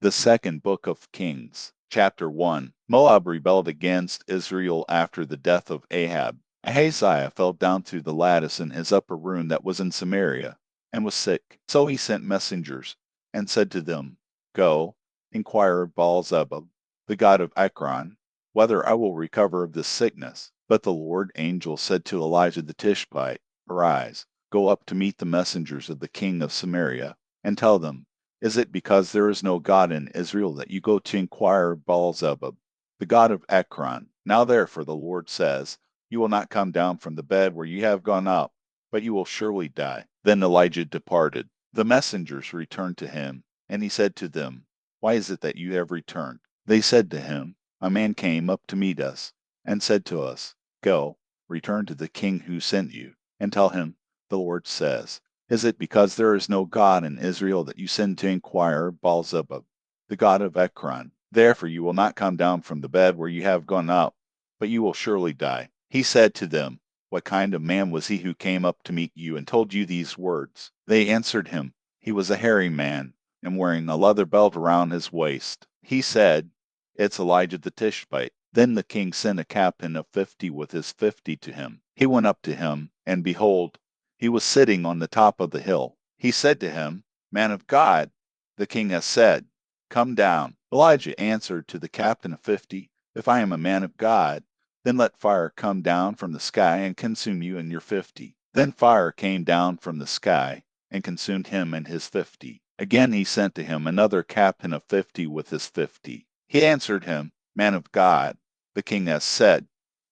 The second book of Kings, chapter 1. Moab rebelled against Israel after the death of Ahab. Ahaziah fell down through the lattice in his upper room that was in Samaria, and was sick. So he sent messengers, and said to them, Go, inquire of Baal-zebub, the god of Ekron, whether I will recover of this sickness. But the Lord angel said to Elijah the Tishbite, Arise, go up to meet the messengers of the king of Samaria, and tell them, Is it because there is no God in Israel that you go to inquire of Baal-zebub, the god of Ekron? Now therefore the Lord says, You will not come down from the bed where you have gone up, but you will surely die. Then Elijah departed. The messengers returned to him, and he said to them, Why is it that you have returned? They said to him, A man came up to meet us, and said to us, Go, return to the king who sent you, and tell him, The Lord says, Is it because there is no God in Israel that you send to inquire of Baal-zebub, the god of Ekron? Therefore you will not come down from the bed where you have gone up, but you will surely die. He said to them, What kind of man was he who came up to meet you and told you these words? They answered him, He was a hairy man, and wearing a leather belt around his waist. He said, It's Elijah the Tishbite. Then the king sent a captain of 50 with his 50 to him. He went up to him, and behold, he was sitting on the top of the hill. He said to him, Man of God, the king has said, Come down. Elijah answered to the captain of 50, If I am a man of God, then let fire come down from the sky and consume you and your 50. Then fire came down from the sky and consumed him and his 50. Again he sent to him another captain of 50 with his 50. He answered him, Man of God, the king has said,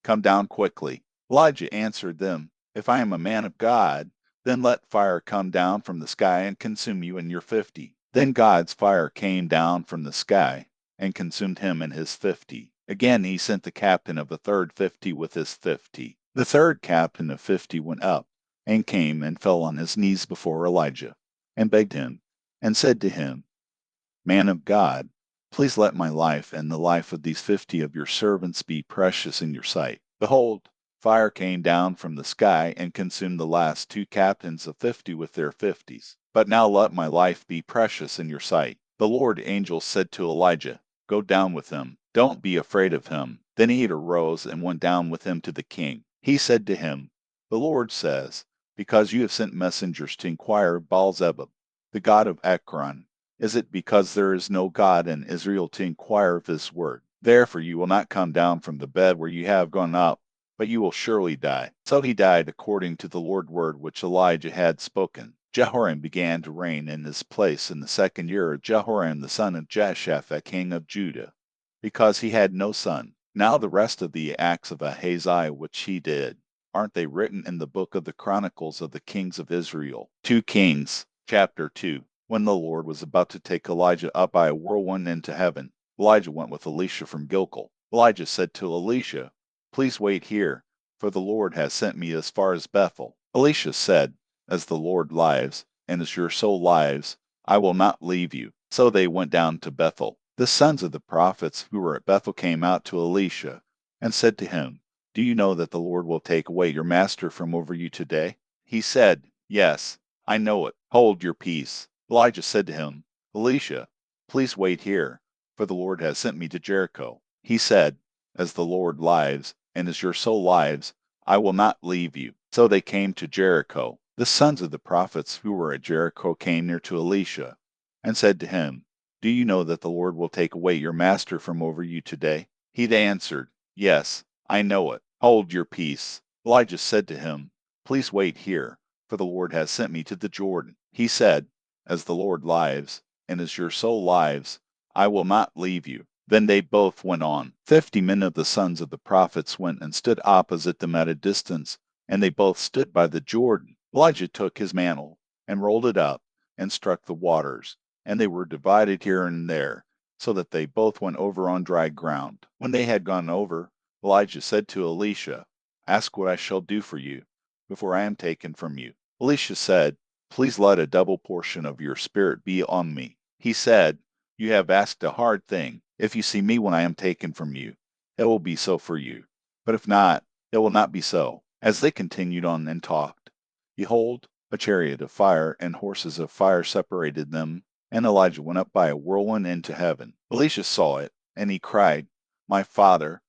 Come down quickly. Elijah answered them, If I am a man of God, then let fire come down from the sky and consume you and your 50. Then God's fire came down from the sky and consumed him and his 50. Again he sent the captain of a third 50 with his 50. The third captain of 50 went up and came and fell on his knees before Elijah and begged him and said to him, Man of God, please let my life and the life of these 50 of your servants be precious in your sight. Behold, fire came down from the sky and consumed the last 2 captains of 50 with their 50s. But now let my life be precious in your sight. The Lord angel said to Elijah, Go down with him. Don't be afraid of him. Then he arose and went down with him to the king. He said to him, The Lord says, Because you have sent messengers to inquire of Baal-zebub, the god of Ekron, is it because there is no God in Israel to inquire of his word? Therefore you will not come down from the bed where you have gone up, but you will surely die. So he died according to the Lord's word which Elijah had spoken. Jehoram began to reign in his place in the 2nd year of Jehoram the son of Jehoshaphat king of Judah, because he had no son. Now the rest of the acts of Ahaziah which he did, aren't they written in the book of the Chronicles of the kings of Israel? 2 Kings, chapter 2. When the Lord was about to take Elijah up by a whirlwind into heaven, Elijah went with Elisha from Gilgal. Elijah said to Elisha, Please wait here, for the Lord has sent me as far as Bethel. Elisha said, As the Lord lives, and as your soul lives, I will not leave you. So they went down to Bethel. The sons of the prophets who were at Bethel came out to Elisha, and said to him, Do you know that the Lord will take away your master from over you today? He said, Yes, I know it. Hold your peace. Elijah said to him, Elisha, please wait here, for the Lord has sent me to Jericho. He said, As the Lord lives, and as your soul lives, I will not leave you. So they came to Jericho. The sons of the prophets who were at Jericho came near to Elisha, and said to him, Do you know that the Lord will take away your master from over you today? He answered, Yes, I know it. Hold your peace. Elijah said to him, Please wait here, for the Lord has sent me to the Jordan. He said, As the Lord lives, and as your soul lives, I will not leave you. Then they both went on. 50 men of the sons of the prophets went and stood opposite them at a distance, and they both stood by the Jordan. Elijah took his mantle, and rolled it up, and struck the waters, and they were divided here and there, so that they both went over on dry ground. When they had gone over, Elijah said to Elisha, Ask what I shall do for you, before I am taken from you. Elisha said, Please let a double portion of your spirit be on me. He said, You have asked a hard thing. If you see me when I am taken from you, it will be so for you. But if not, it will not be so. As they continued on and talked, behold, a chariot of fire and horses of fire separated them, and Elijah went up by a whirlwind into heaven. Elisha saw it, and he cried, my father,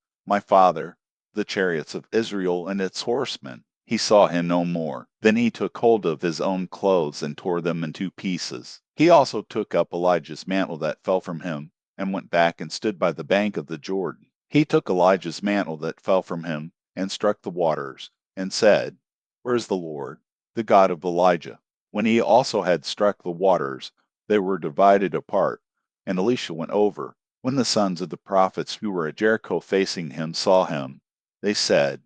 the chariots of Israel and its horsemen. He saw him no more. Then he took hold of his own clothes and tore them in two pieces. He also took up Elijah's mantle that fell from him, and went back and stood by the bank of the Jordan. He took Elijah's mantle that fell from him, and struck the waters, and said, Where is the Lord, the God of Elijah? When he also had struck the waters, they were divided apart, and Elisha went over. When the sons of the prophets who were at Jericho facing him saw him, they said,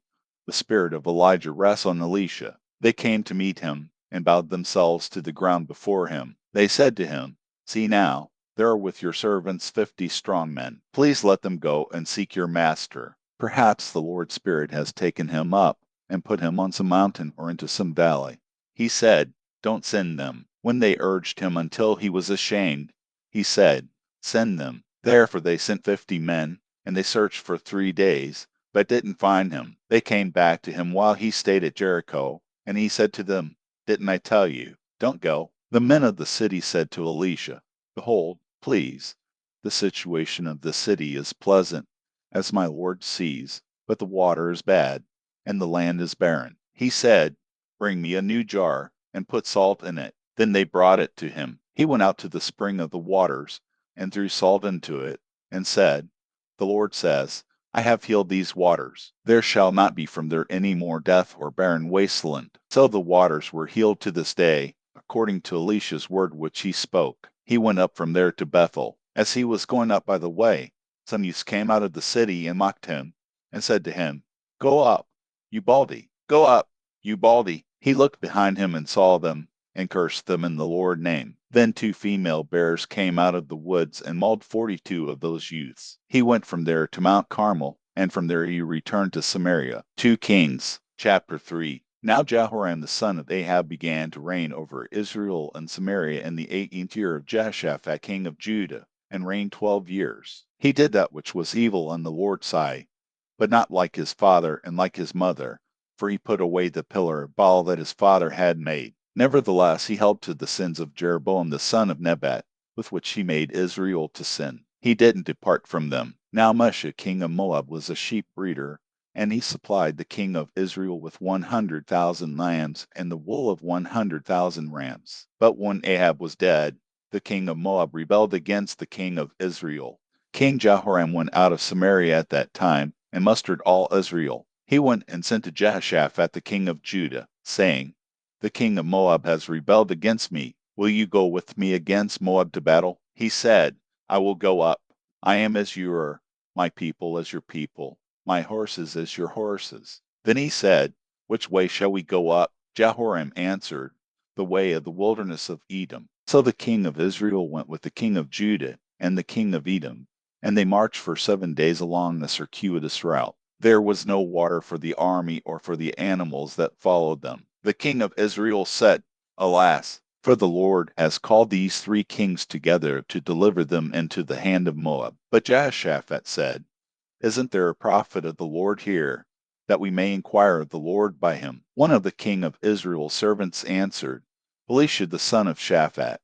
The spirit of Elijah rests on Elisha. They came to meet him, and bowed themselves to the ground before him. They said to him, See now, there are with your servants 50 strong men. Please let them go and seek your master. Perhaps the Lord's Spirit has taken him up, and put him on some mountain or into some valley. He said, Don't send them. When they urged him until he was ashamed, he said, Send them. Therefore they sent 50 men, and they searched for 3 days, but didn't find him. They came back to him while he stayed at Jericho, and he said to them, Didn't I tell you? Don't go. The men of the city said to Elisha, Behold, please, the situation of the city is pleasant, as my Lord sees, but the water is bad, and the land is barren. He said, Bring me a new jar, and put salt in it. Then they brought it to him. He went out to the spring of the waters, and threw salt into it, and said, The Lord says, I have healed these waters. There shall not be from there any more death or barren wasteland. So the waters were healed to this day, according to Elisha's word which he spoke. He went up from there to Bethel. As he was going up by the way, some youths came out of the city and mocked him, and said to him, Go up, you baldy, go up, you baldy. He looked behind him and saw them, and cursed them in the Lord's name. Then 2 female bears came out of the woods and mauled 42 of those youths. He went from there to Mount Carmel, and from there he returned to Samaria. 2 Kings, chapter 3. Now Jehoram the son of Ahab began to reign over Israel and Samaria in the 18th year of Jehoshaphat king of Judah, and reigned 12 years. He did that which was evil in the Lord's sight, but not like his father and like his mother, for he put away the pillar of Baal that his father had made. Nevertheless, he held to the sins of Jeroboam the son of Nebat, with which he made Israel to sin. He didn't depart from them. Now Mesha, king of Moab, was a sheep breeder, and he supplied the king of Israel with 100,000 lambs and the wool of 100,000 rams. But when Ahab was dead, the king of Moab rebelled against the king of Israel. King Jehoram went out of Samaria at that time, and mustered all Israel. He went and sent to Jehoshaphat the king of Judah, saying, The king of Moab has rebelled against me. Will you go with me against Moab to battle? He said, I will go up. I am as you are, my people as your people, my horses as your horses. Then he said, Which way shall we go up? Jehoram answered, The way of the wilderness of Edom. So the king of Israel went with the king of Judah and the king of Edom, and they marched for 7 days along the circuitous route. There was no water for the army or for the animals that followed them. The king of Israel said, Alas, for the Lord has called these 3 kings together to deliver them into the hand of Moab. But Jehoshaphat said, Isn't there a prophet of the Lord here, that we may inquire of the Lord by him? One of the king of Israel's servants answered, Elisha the son of Shaphat,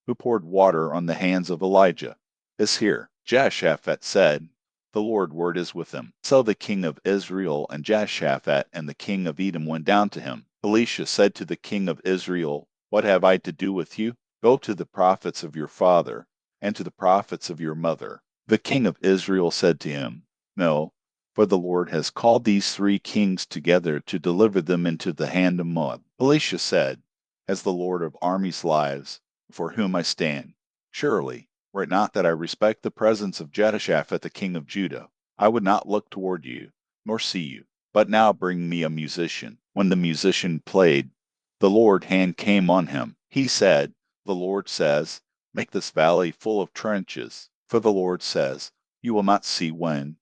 who poured water on the hands of Elijah, is here. Jehoshaphat said, The Lord's word is with him. So the king of Israel and Jehoshaphat and the king of Edom went down to him. Elisha said to the king of Israel, What have I to do with you? Go to the prophets of your father, and to the prophets of your mother. The king of Israel said to him, No, for the Lord has called these 3 kings together to deliver them into the hand of Moab. Elisha said, As the Lord of armies lives, before whom I stand, surely, were it not that I respect the presence of Jehoshaphat the king of Judah, I would not look toward you, nor see you. But now bring me a musician. When the musician played, the Lord's hand came on him. He said, The Lord says, Make this valley full of trenches. For the Lord says, You will not see wind,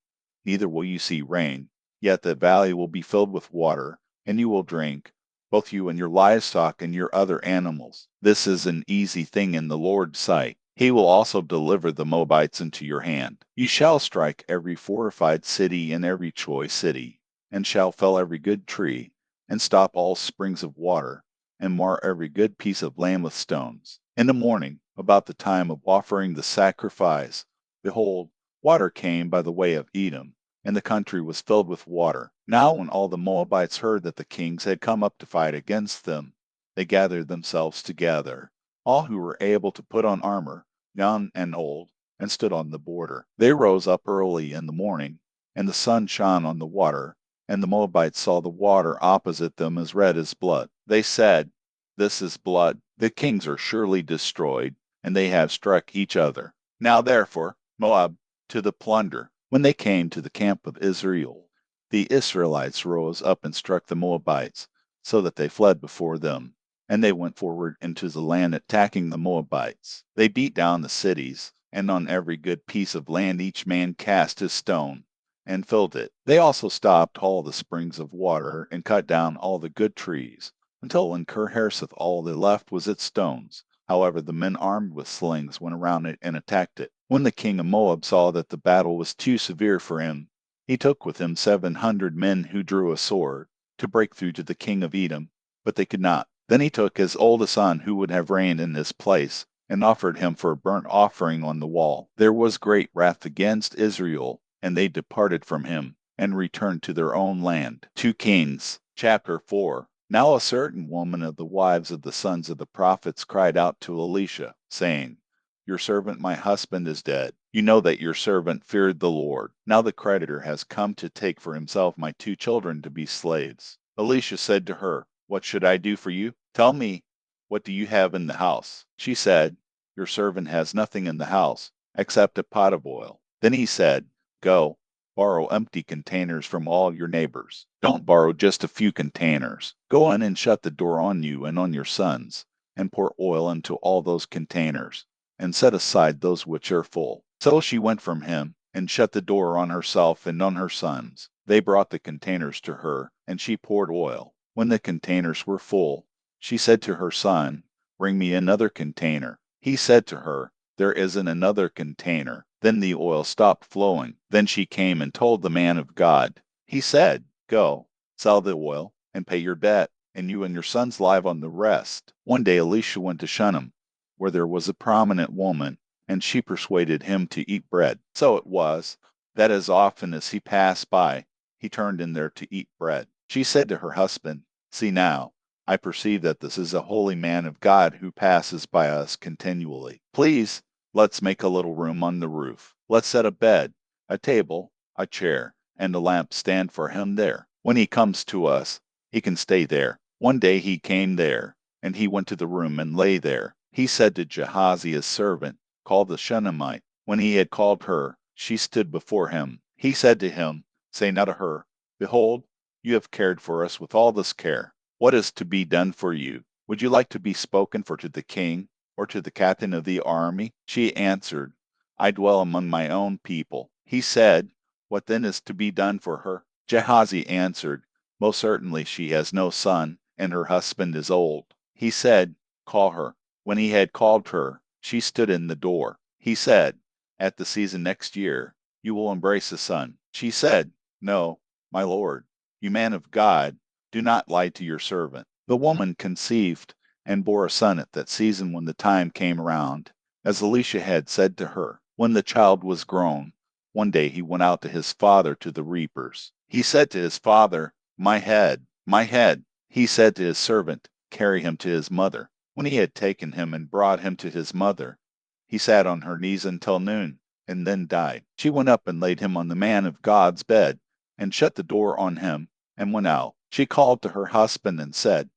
neither will you see rain, yet the valley will be filled with water, and you will drink, both you and your livestock and your other animals. This is an easy thing in the Lord's sight. He will also deliver the Moabites into your hand. You shall strike every fortified city and every choice city, and shall fell every good tree, and stop all springs of water, and mar every good piece of land with stones. In the morning, about the time of offering the sacrifice, behold, water came by the way of Edom, and the country was filled with water. Now when all the Moabites heard that the kings had come up to fight against them, they gathered themselves together, all who were able to put on armor, young and old, and stood on the border. They rose up early in the morning, and the sun shone on the water, and the Moabites saw the water opposite them as red as blood. They said, "This is blood. The kings are surely destroyed, and they have struck each other. Now therefore, Moab, to the plunder." When they came to the camp of Israel, the Israelites rose up and struck the Moabites, so that they fled before them. And they went forward into the land, attacking the Moabites. They beat down the cities, and on every good piece of land each man cast his stone, and filled it. They also stopped all the springs of water, and cut down all the good trees, until in Kirhareseth all they left was its stones. However, the men armed with slings went around it and attacked it. When the king of Moab saw that the battle was too severe for him, he took with him 700 men who drew a sword, to break through to the king of Edom, but they could not. Then he took his oldest son, who would have reigned in his place, and offered him for a burnt offering on the wall. There was great wrath against Israel, and they departed from him, and returned to their own land. 2 Kings chapter 4. Now a certain woman of the wives of the sons of the prophets cried out to Elisha, saying, "Your servant my husband is dead. You know that your servant feared the Lord. Now the creditor has come to take for himself my 2 children to be slaves." Elisha said to her, "What should I do for you? Tell me, what do you have in the house?" She said, "Your servant has nothing in the house, except a pot of oil." Then he said, "Go, borrow empty containers from all your neighbors. Don't borrow just a few containers. Go in and shut the door on you and on your sons, and pour oil into all those containers, and set aside those which are full." So she went from him, and shut the door on herself and on her sons. They brought the containers to her, and she poured oil. When the containers were full, she said to her son, "Bring me another container." He said to her, "There isn't another container." Then the oil stopped flowing. Then she came and told the man of God. He said, "Go, sell the oil, and pay your debt, and you and your sons live on the rest." One day Elisha went to Shunem, where there was a prominent woman, and she persuaded him to eat bread. So it was, that as often as he passed by, he turned in there to eat bread. She said to her husband, "See now, I perceive that this is a holy man of God who passes by us continually. Please, let's make a little room on the roof. Let's set a bed, a table, a chair, and a lamp stand for him there. When he comes to us, he can stay there." One day he came there, and he went to the room and lay there. He said to Gehazi his servant, "Call the Shunammite." When he had called her, she stood before him. He said to him, "Say now to her, Behold, you have cared for us with all this care. What is to be done for you? Would you like to be spoken for to the king, or to the captain of the army?" She answered, "I dwell among my own people." He said, "What then is to be done for her?" Gehazi answered, "Most certainly she has no son, and her husband is old." He said, "Call her." When he had called her, she stood in the door. He said, "At the season next year, you will embrace a son." She said, "No, my lord, you man of God, do not lie to your servant." The woman conceived and bore a son at that season when the time came round, as Elisha had said to her. When the child was grown, one day he went out to his father to the reapers. He said to his father, "My head, my head." He said to his servant, "Carry him to his mother." When he had taken him and brought him to his mother, he sat on her knees until noon, and then died. She went up and laid him on the man of God's bed, and shut the door on him, and went out. She called to her husband and said,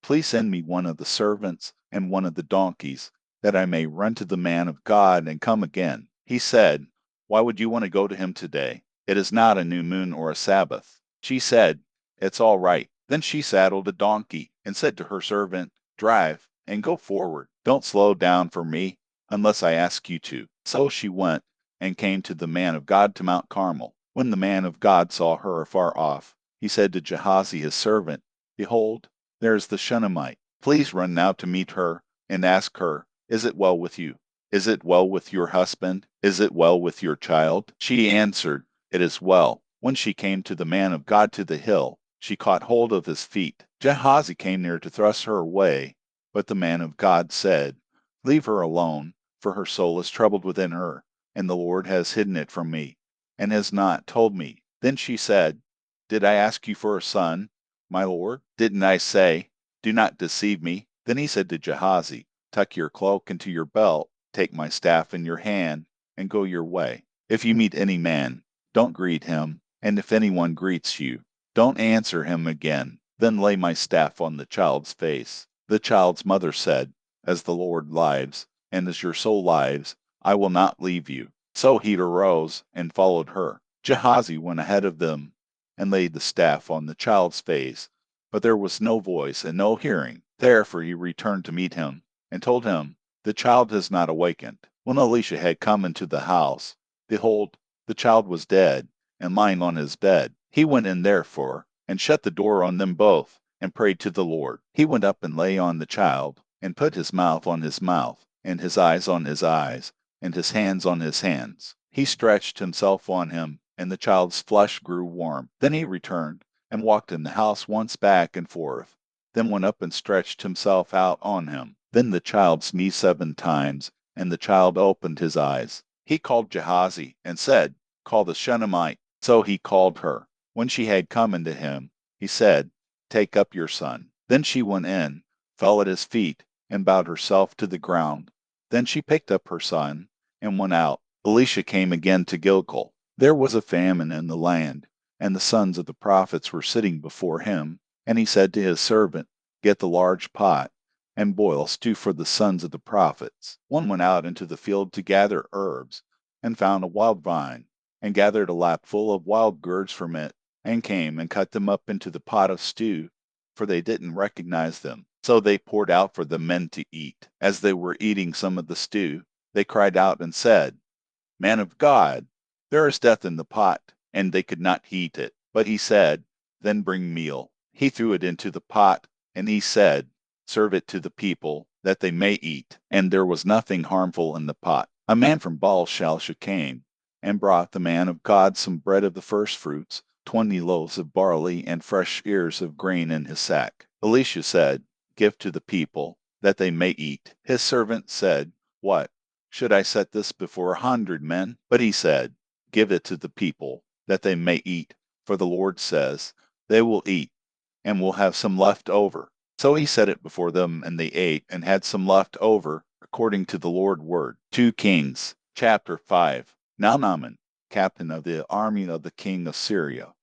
"Please send me one of the servants and one of the donkeys, that I may run to the man of God and come again." He said, "Why would you want to go to him today? It is not a new moon or a Sabbath." She said, "It's all right." Then she saddled a donkey, and said to her servant, "Drive, and go forward. Don't slow down for me, unless I ask you to." So she went, and came to the man of God to Mount Carmel. When the man of God saw her afar off, he said to Gehazi his servant, "Behold, there is the Shunammite. Please run now to meet her, and ask her, Is it well with you? Is it well with your husband? Is it well with your child?" She answered, "It is well." When she came to the man of God to the hill, she caught hold of his feet. Gehazi came near to thrust her away, but the man of God said, Leave her alone, for her soul is troubled within her, and the Lord has hidden it from me, and has not told me." Then she said, "Did I ask you for a son, my lord? Didn't I say, 'Do not deceive me'?" Then he said to Gehazi, "Tuck your cloak into your belt, take my staff in your hand, and go your way. If you meet any man, don't greet him, and if anyone greets you, don't answer him again. Then lay my staff on the child's face." The child's mother said, "As the Lord lives, and as your soul lives, I will not leave you." So he arose and followed her. Gehazi went ahead of them and laid the staff on the child's face, but there was no voice and no hearing. Therefore he returned to meet him, and told him, "The child has not awakened." When Elisha had come into the house, behold, the child was dead, and lying on his bed. He went in therefore, and shut the door on them both, and prayed to the Lord. He went up and lay on the child, and put his mouth on his mouth, and his eyes on his eyes, and his hands on his hands. He stretched himself on him, and the child's flesh grew warm. Then he returned, and walked in the house once back and forth, then went up and stretched himself out on him. Then the child sneezed 7 times, and the child opened his eyes. He called Gehazi, and said, "Call the Shunammite." So he called her. When she had come into him, he said, "Take up your son." Then she went in, fell at his feet, and bowed herself to the ground. Then she picked up her son, and went out. Elisha came again to Gilgal. There was a famine in the land, and the sons of the prophets were sitting before him. And he said to his servant, "Get the large pot, and boil stew for the sons of the prophets." One went out into the field to gather herbs, and found a wild vine, and gathered a lap full of wild gourds from it, and came and cut them up into the pot of stew, for they didn't recognize them. So they poured out for the men to eat. As they were eating some of the stew, they cried out and said, "Man of God, there is death in the pot." And they could not heat it. But he said, "Then bring meal." He threw it into the pot, and he said, "Serve it to the people, that they may eat." And there was nothing harmful in the pot. A man from Baal-shalsha came, and brought the man of God some bread of the firstfruits, 20 loaves of barley, and fresh ears of grain in his sack. Elisha said, "Give to the people, that they may eat." His servant said, "What? Should I set this before 100 men?" But he said, "Give it to the people, that they may eat, for the Lord says, they will eat, and will have some left over." So he set it before them, and they ate, and had some left over, according to the Lord's word. 2 Kings, chapter 5. Now Naaman, captain of the army of the king of Syria,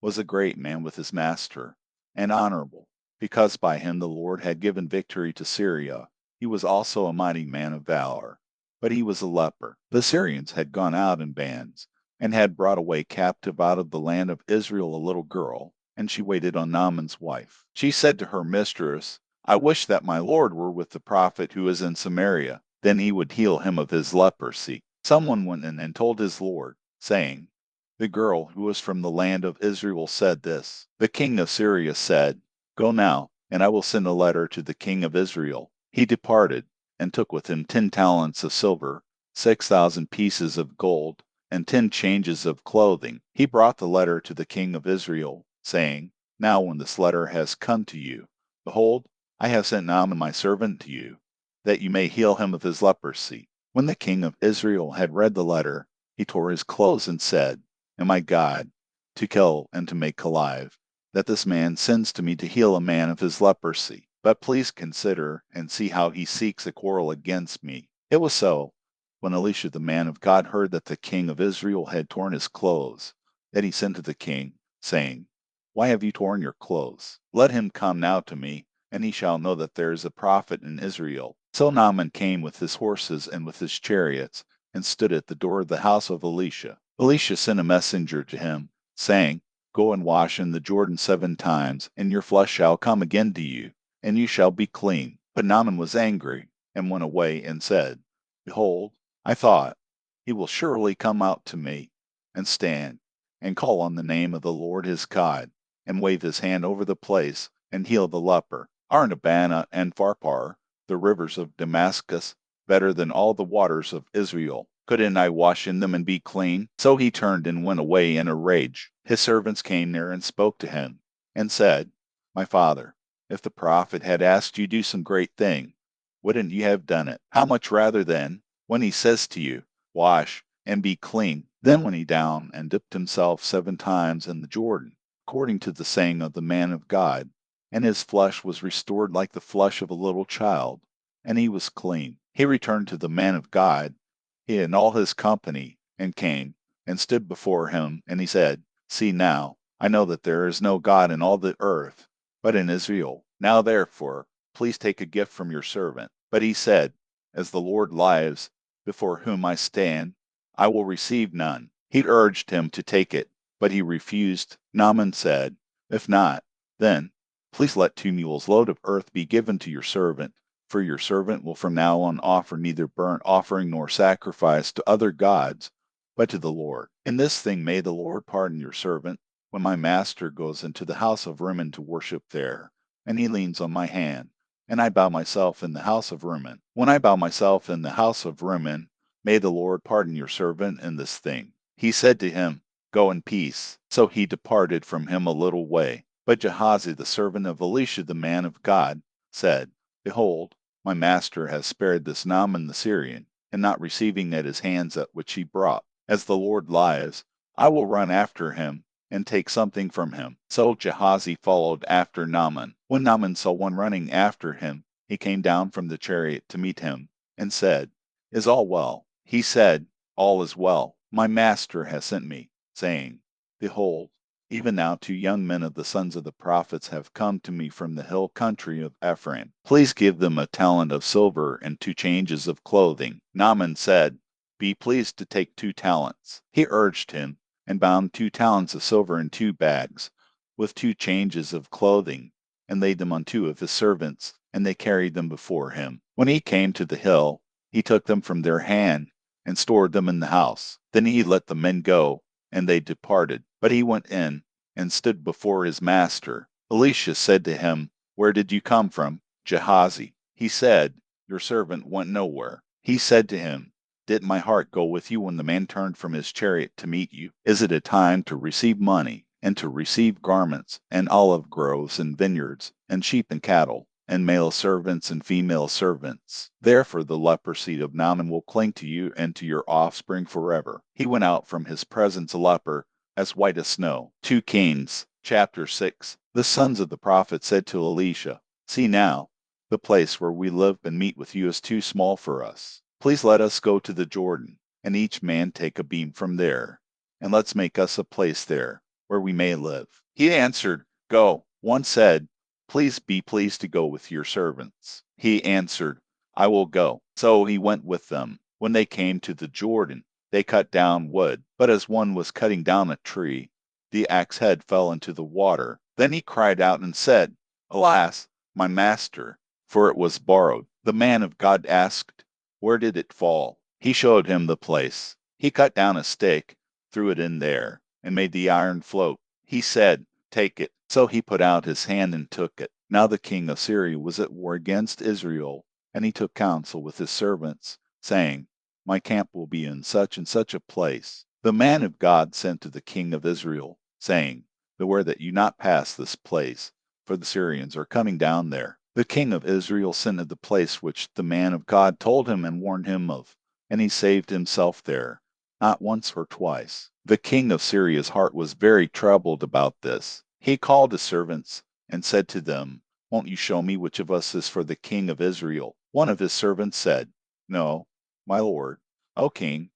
was a great man with his master, and honorable, because by him the Lord had given victory to Syria. He was also a mighty man of valor, but he was a leper. The Syrians had gone out in bands, and had brought away captive out of the land of Israel a little girl, and she waited on Naaman's wife. She said to her mistress, "I wish that my lord were with the prophet who is in Samaria, then he would heal him of his leprosy." Someone went in and told his lord, saying, "The girl who was from the land of Israel said this." The king of Syria said, "Go now, and I will send a letter to the king of Israel." He departed, and took with him 10 talents of silver, 6,000 pieces of gold, and 10 changes of clothing. He brought the letter to the king of Israel, saying, "Now when this letter has come to you, behold, I have sent Naaman my servant to you, that you may heal him of his leprosy." When the king of Israel had read the letter, he tore his clothes and said, "Am I God, to kill and to make alive, that this man sends to me to heal a man of his leprosy? But please consider and see how he seeks a quarrel against me." It was so, when Elisha the man of God heard that the king of Israel had torn his clothes, that he sent to the king, saying, "Why have you torn your clothes? Let him come now to me, and he shall know that there is a prophet in Israel." So Naaman came with his horses and with his chariots, and stood at the door of the house of Elisha. Elisha sent a messenger to him, saying, "Go and wash in the Jordan 7 times, and your flesh shall come again to you, and you shall be clean." But Naaman was angry, and went away, and said, "Behold, I thought, he will surely come out to me, and stand, and call on the name of the Lord his God, and wave his hand over the place, and heal the leper. Aren't Abana and Pharpar, the rivers of Damascus, better than all the waters of Israel? Couldn't I wash in them and be clean?" So he turned and went away in a rage. His servants came near and spoke to him, and said, "My father, if the prophet had asked you to do some great thing, wouldn't you have done it? How much rather then, when he says to you, wash and be clean, then went he down and dipped himself 7 times in the Jordan, according to the saying of the man of God, and his flesh was restored like the flesh of a little child, and he was clean. He returned to the man of God, he and all his company, and came, and stood before him, and he said, See now, I know that there is no God in all the earth, but in Israel. Now therefore, please take a gift from your servant. But he said, As the Lord lives, before whom I stand, I will receive none. He urged him to take it, but he refused. Naaman said, If not, then please let 2 mules load of earth be given to your servant, for your servant will from now on offer neither burnt offering nor sacrifice to other gods, but to the Lord. In this thing may the Lord pardon your servant, when my master goes into the house of Rimmon to worship there, and he leans on my hand, and I bow myself in the house of Rimmon. When I bow myself in the house of Rimmon, may the Lord pardon your servant in this thing. He said to him, Go in peace. So he departed from him a little way. But Gehazi, the servant of Elisha the man of God, said, Behold, my master has spared this Naaman the Syrian, and not receiving at his hands that which he brought. As the Lord lives, I will run after him, and take something from him. So Gehazi followed after Naaman. When Naaman saw one running after him, he came down from the chariot to meet him, and said, Is all well? He said, All is well. My master has sent me, saying, Behold, even now 2 young men of the sons of the prophets have come to me from the hill country of Ephraim. Please give them a talent of silver and 2 changes of clothing. Naaman said, Be pleased to take 2 talents. He urged him, and bound 2 talents of silver in 2 bags, with 2 changes of clothing, and laid them on 2 of his servants, and they carried them before him. When he came to the hill, he took them from their hand, and stored them in the house. Then he let the men go, and they departed. But he went in, and stood before his master. Elisha said to him, Where did you come from? Gehazi. He said, Your servant went nowhere. He said to him, Didn't my heart go with you when the man turned from his chariot to meet you? Is it a time to receive money, and to receive garments, and olive groves, and vineyards, and sheep and cattle, and male servants and female servants? Therefore the leprosy of Naaman will cling to you and to your offspring forever. He went out from his presence a leper, as white as snow. 2 Kings, chapter 6. The sons of the prophet said to Elisha, See now, the place where we live and meet with you is too small for us. Please let us go to the Jordan, and each man take a beam from there, and let's make us a place there, where we may live. He answered, Go. One said, Please be pleased to go with your servants. He answered, I will go. So he went with them. When they came to the Jordan, they cut down wood. But as one was cutting down a tree, the axe head fell into the water. Then he cried out and said, Alas, my master, for it was borrowed. The man of God asked, Where did it fall? He showed him the place. He cut down a stake, threw it in there, and made the iron float. He said, Take it. So he put out his hand and took it. Now the king of Syria was at war against Israel, and he took counsel with his servants, saying, My camp will be in such and such a place. The man of God sent to the king of Israel, saying, Beware that you not pass this place, for the Syrians are coming down there. The king of Israel sent to the place which the man of God told him and warned him of, and he saved himself there, not once or twice. The king of Syria's heart was very troubled about this. He called his servants and said to them, Won't you show me which of us is for the king of Israel? One of his servants said, No, my lord, O king.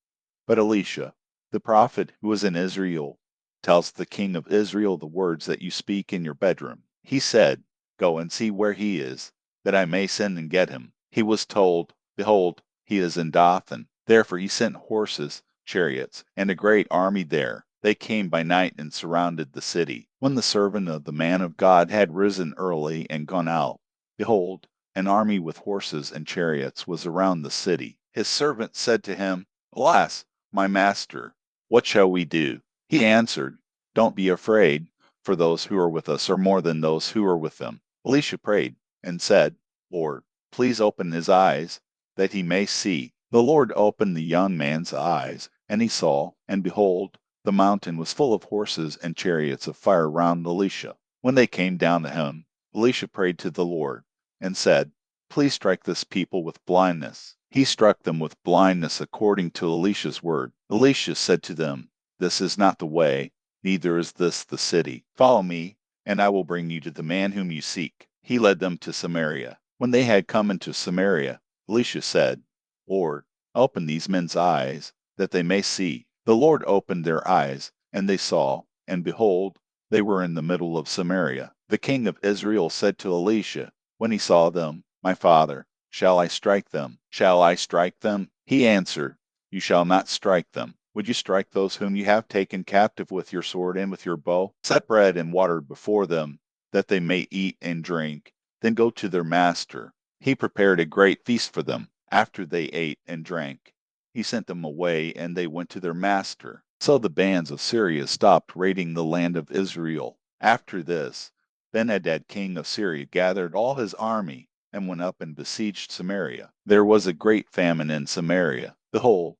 But Elisha, the prophet who was in Israel, tells the king of Israel the words that you speak in your bedroom. He said, Go and see where he is, that I may send and get him. He was told, Behold, he is in Dothan. Therefore he sent horses, chariots, and a great army there. They came by night and surrounded the city. When the servant of the man of God had risen early and gone out, behold, an army with horses and chariots was around the city. His servant said to him, Alas, my master, what shall we do? He answered, Don't be afraid, for those who are with us are more than those who are with them. Elisha prayed and said, Lord, please open his eyes, that he may see. The Lord opened the young man's eyes, and he saw, and behold, the mountain was full of horses and chariots of fire round Elisha. When they came down to him, Elisha prayed to the Lord, and said, please strike this people with blindness?" He struck them with blindness according to Elisha's word. Elisha said to them, "This is not the way, neither is this the city. Follow me, and I will bring you to the man whom you seek." He led them to Samaria. When they had come into Samaria, Elisha said, "Lord, open these men's eyes, that they may see." The Lord opened their eyes, and they saw, and behold, they were in the middle of Samaria. The king of Israel said to Elisha, when he saw them, "My father, shall I strike them? Shall I strike them?" He answered, "You shall not strike them. Would you strike those whom you have taken captive with your sword and with your bow? Set bread and water before them, that they may eat and drink, then go to their master." He prepared a great feast for them. After they ate and drank, he sent them away, and they went to their master. So the bands of Syria stopped raiding the land of Israel. After this, Ben-Hadad king of Syria gathered all his army and went up and besieged Samaria. There was a great famine in Samaria. Behold,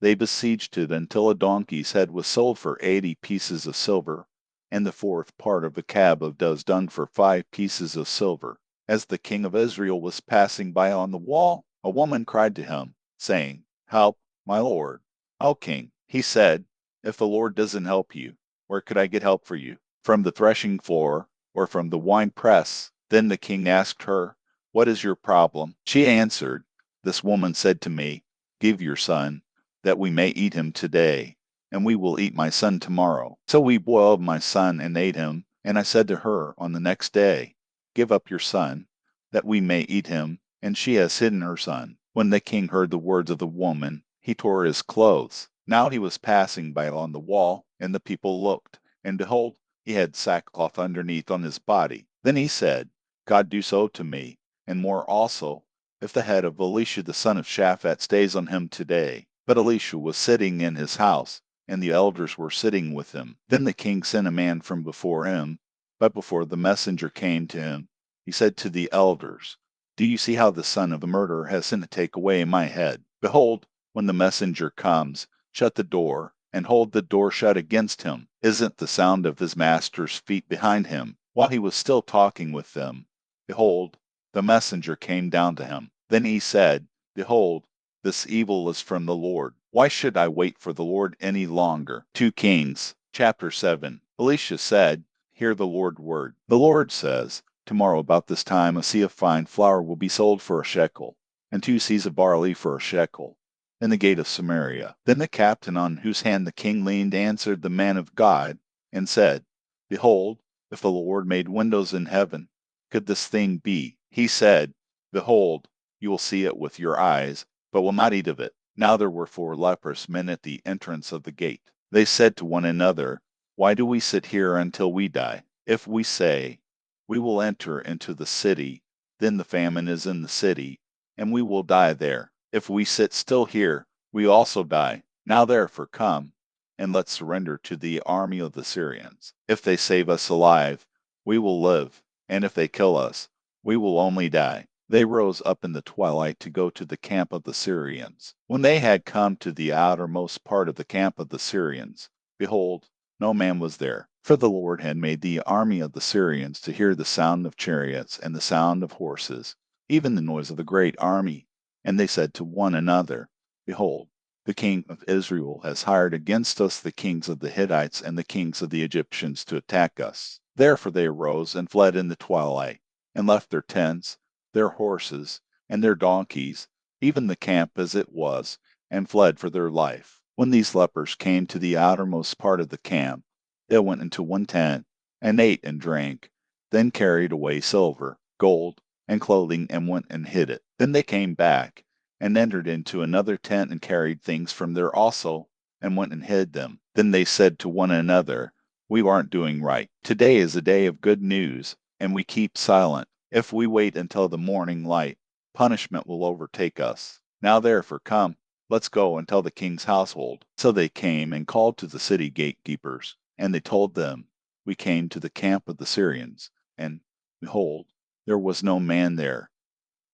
they besieged it until a donkey's head was sold for 80 pieces of silver, and the fourth part of a cab of does dung for 5 pieces of silver. As the king of Israel was passing by on the wall, a woman cried to him, saying, "Help, my lord." "O king," he said, "if the Lord doesn't help you, where could I get help for you? From the threshing floor, or from the wine press?" Then the king asked her, "What is your problem?" She answered, "This woman said to me, 'Give your son, that we may eat him today, and we will eat my son tomorrow.' So we boiled my son and ate him, and I said to her on the next day, 'Give up your son, that we may eat him,' and she has hidden her son." When the king heard the words of the woman, he tore his clothes. Now he was passing by on the wall, and the people looked, and behold, he had sackcloth underneath on his body. Then he said, "God do so to me, and more also, if the head of Elisha the son of Shaphat stays on him today." But Elisha was sitting in his house, and the elders were sitting with him. Then the king sent a man from before him, but before the messenger came to him, he said to the elders, "Do you see how the son of the murderer has sent to take away my head? Behold, when the messenger comes, shut the door, and hold the door shut against him." Isn't the sound of his master's feet behind him? While he was still talking with them, behold, the messenger came down to him. Then he said, "Behold, this evil is from the Lord. Why should I wait for the Lord any longer?" 2 Kings chapter 7. Elisha said, "Hear the Lord's word. The Lord says, tomorrow about this time a seah of fine flour will be sold for a shekel, and 2 seahs of barley for a shekel, in the gate of Samaria." Then the captain on whose hand the king leaned answered the man of God, and said, "Behold, if the Lord made windows in heaven, could this thing be?" He said, "Behold, you will see it with your eyes, but will not eat of it." Now there were 4 leprous men at the entrance of the gate. They said to one another, "Why do we sit here until we die? If we say, 'We will enter into the city,' then the famine is in the city, and we will die there. If we sit still here, we also die. Now therefore come, and let's surrender to the army of the Syrians. If they save us alive, we will live, and if they kill us, we will only die." They rose up in the twilight to go to the camp of the Syrians. When they had come to the outermost part of the camp of the Syrians, behold, no man was there, for the Lord had made the army of the Syrians to hear the sound of chariots and the sound of horses, even the noise of a great army. And they said to one another, "Behold, the king of Israel has hired against us the kings of the Hittites and the kings of the Egyptians to attack us." Therefore they arose and fled in the twilight, and left their tents, their horses, and their donkeys, even the camp as it was, and fled for their life. When these lepers came to the outermost part of the camp, they went into one tent, and ate and drank, then carried away silver, gold, and clothing, and went and hid it. Then they came back, and entered into another tent, and carried things from there also, and went and hid them. Then they said to one another, "We aren't doing right. Today is a day of good news, and we keep silent. If we wait until the morning light, punishment will overtake us. Now therefore come, let's go and tell the king's household." So they came and called to the city gatekeepers, and they told them, "We came to the camp of the Syrians, and behold, there was no man there,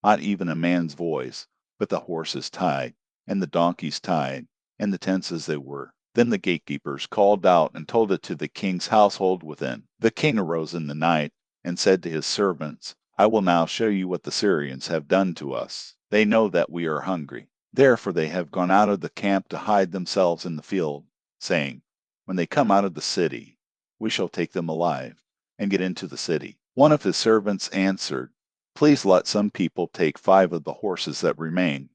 not even a man's voice, but the horses tied, and the donkeys tied, and the tents as they were." Then the gatekeepers called out and told it to the king's household within. The king arose in the night, and said to his servants, I will now show you what the Syrians have done to us. They know that we are hungry. Therefore they have gone out of the camp to hide themselves in the field, saying, when they come out of the city, we shall take them alive, and get into the city. One of his servants answered, please let some people take 5 of the horses that remain,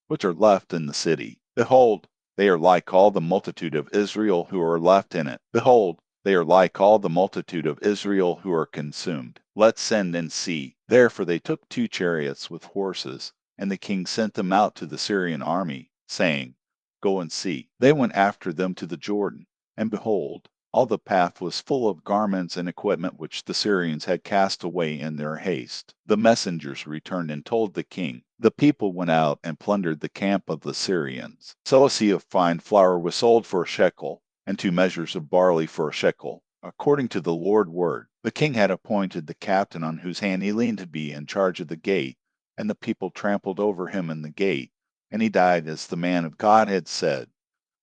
which are left in the city. Behold, they are like all the multitude of Israel who are left in it. Behold, they are like all the multitude of Israel who are consumed. Let's send and see. Therefore they took 2 chariots with horses, and the king sent them out to the Syrian army, saying, go and see. They went after them to the Jordan, and behold, all the path was full of garments and equipment which the Syrians had cast away in their haste. The messengers returned and told the king. The people went out and plundered the camp of the Syrians. So a seah of fine flour was sold for a shekel, and 2 measures of barley for a shekel, according to the Lord's word. The king had appointed the captain on whose hand he leaned to be in charge of the gate, and the people trampled over him in the gate, and he died as the man of God had said,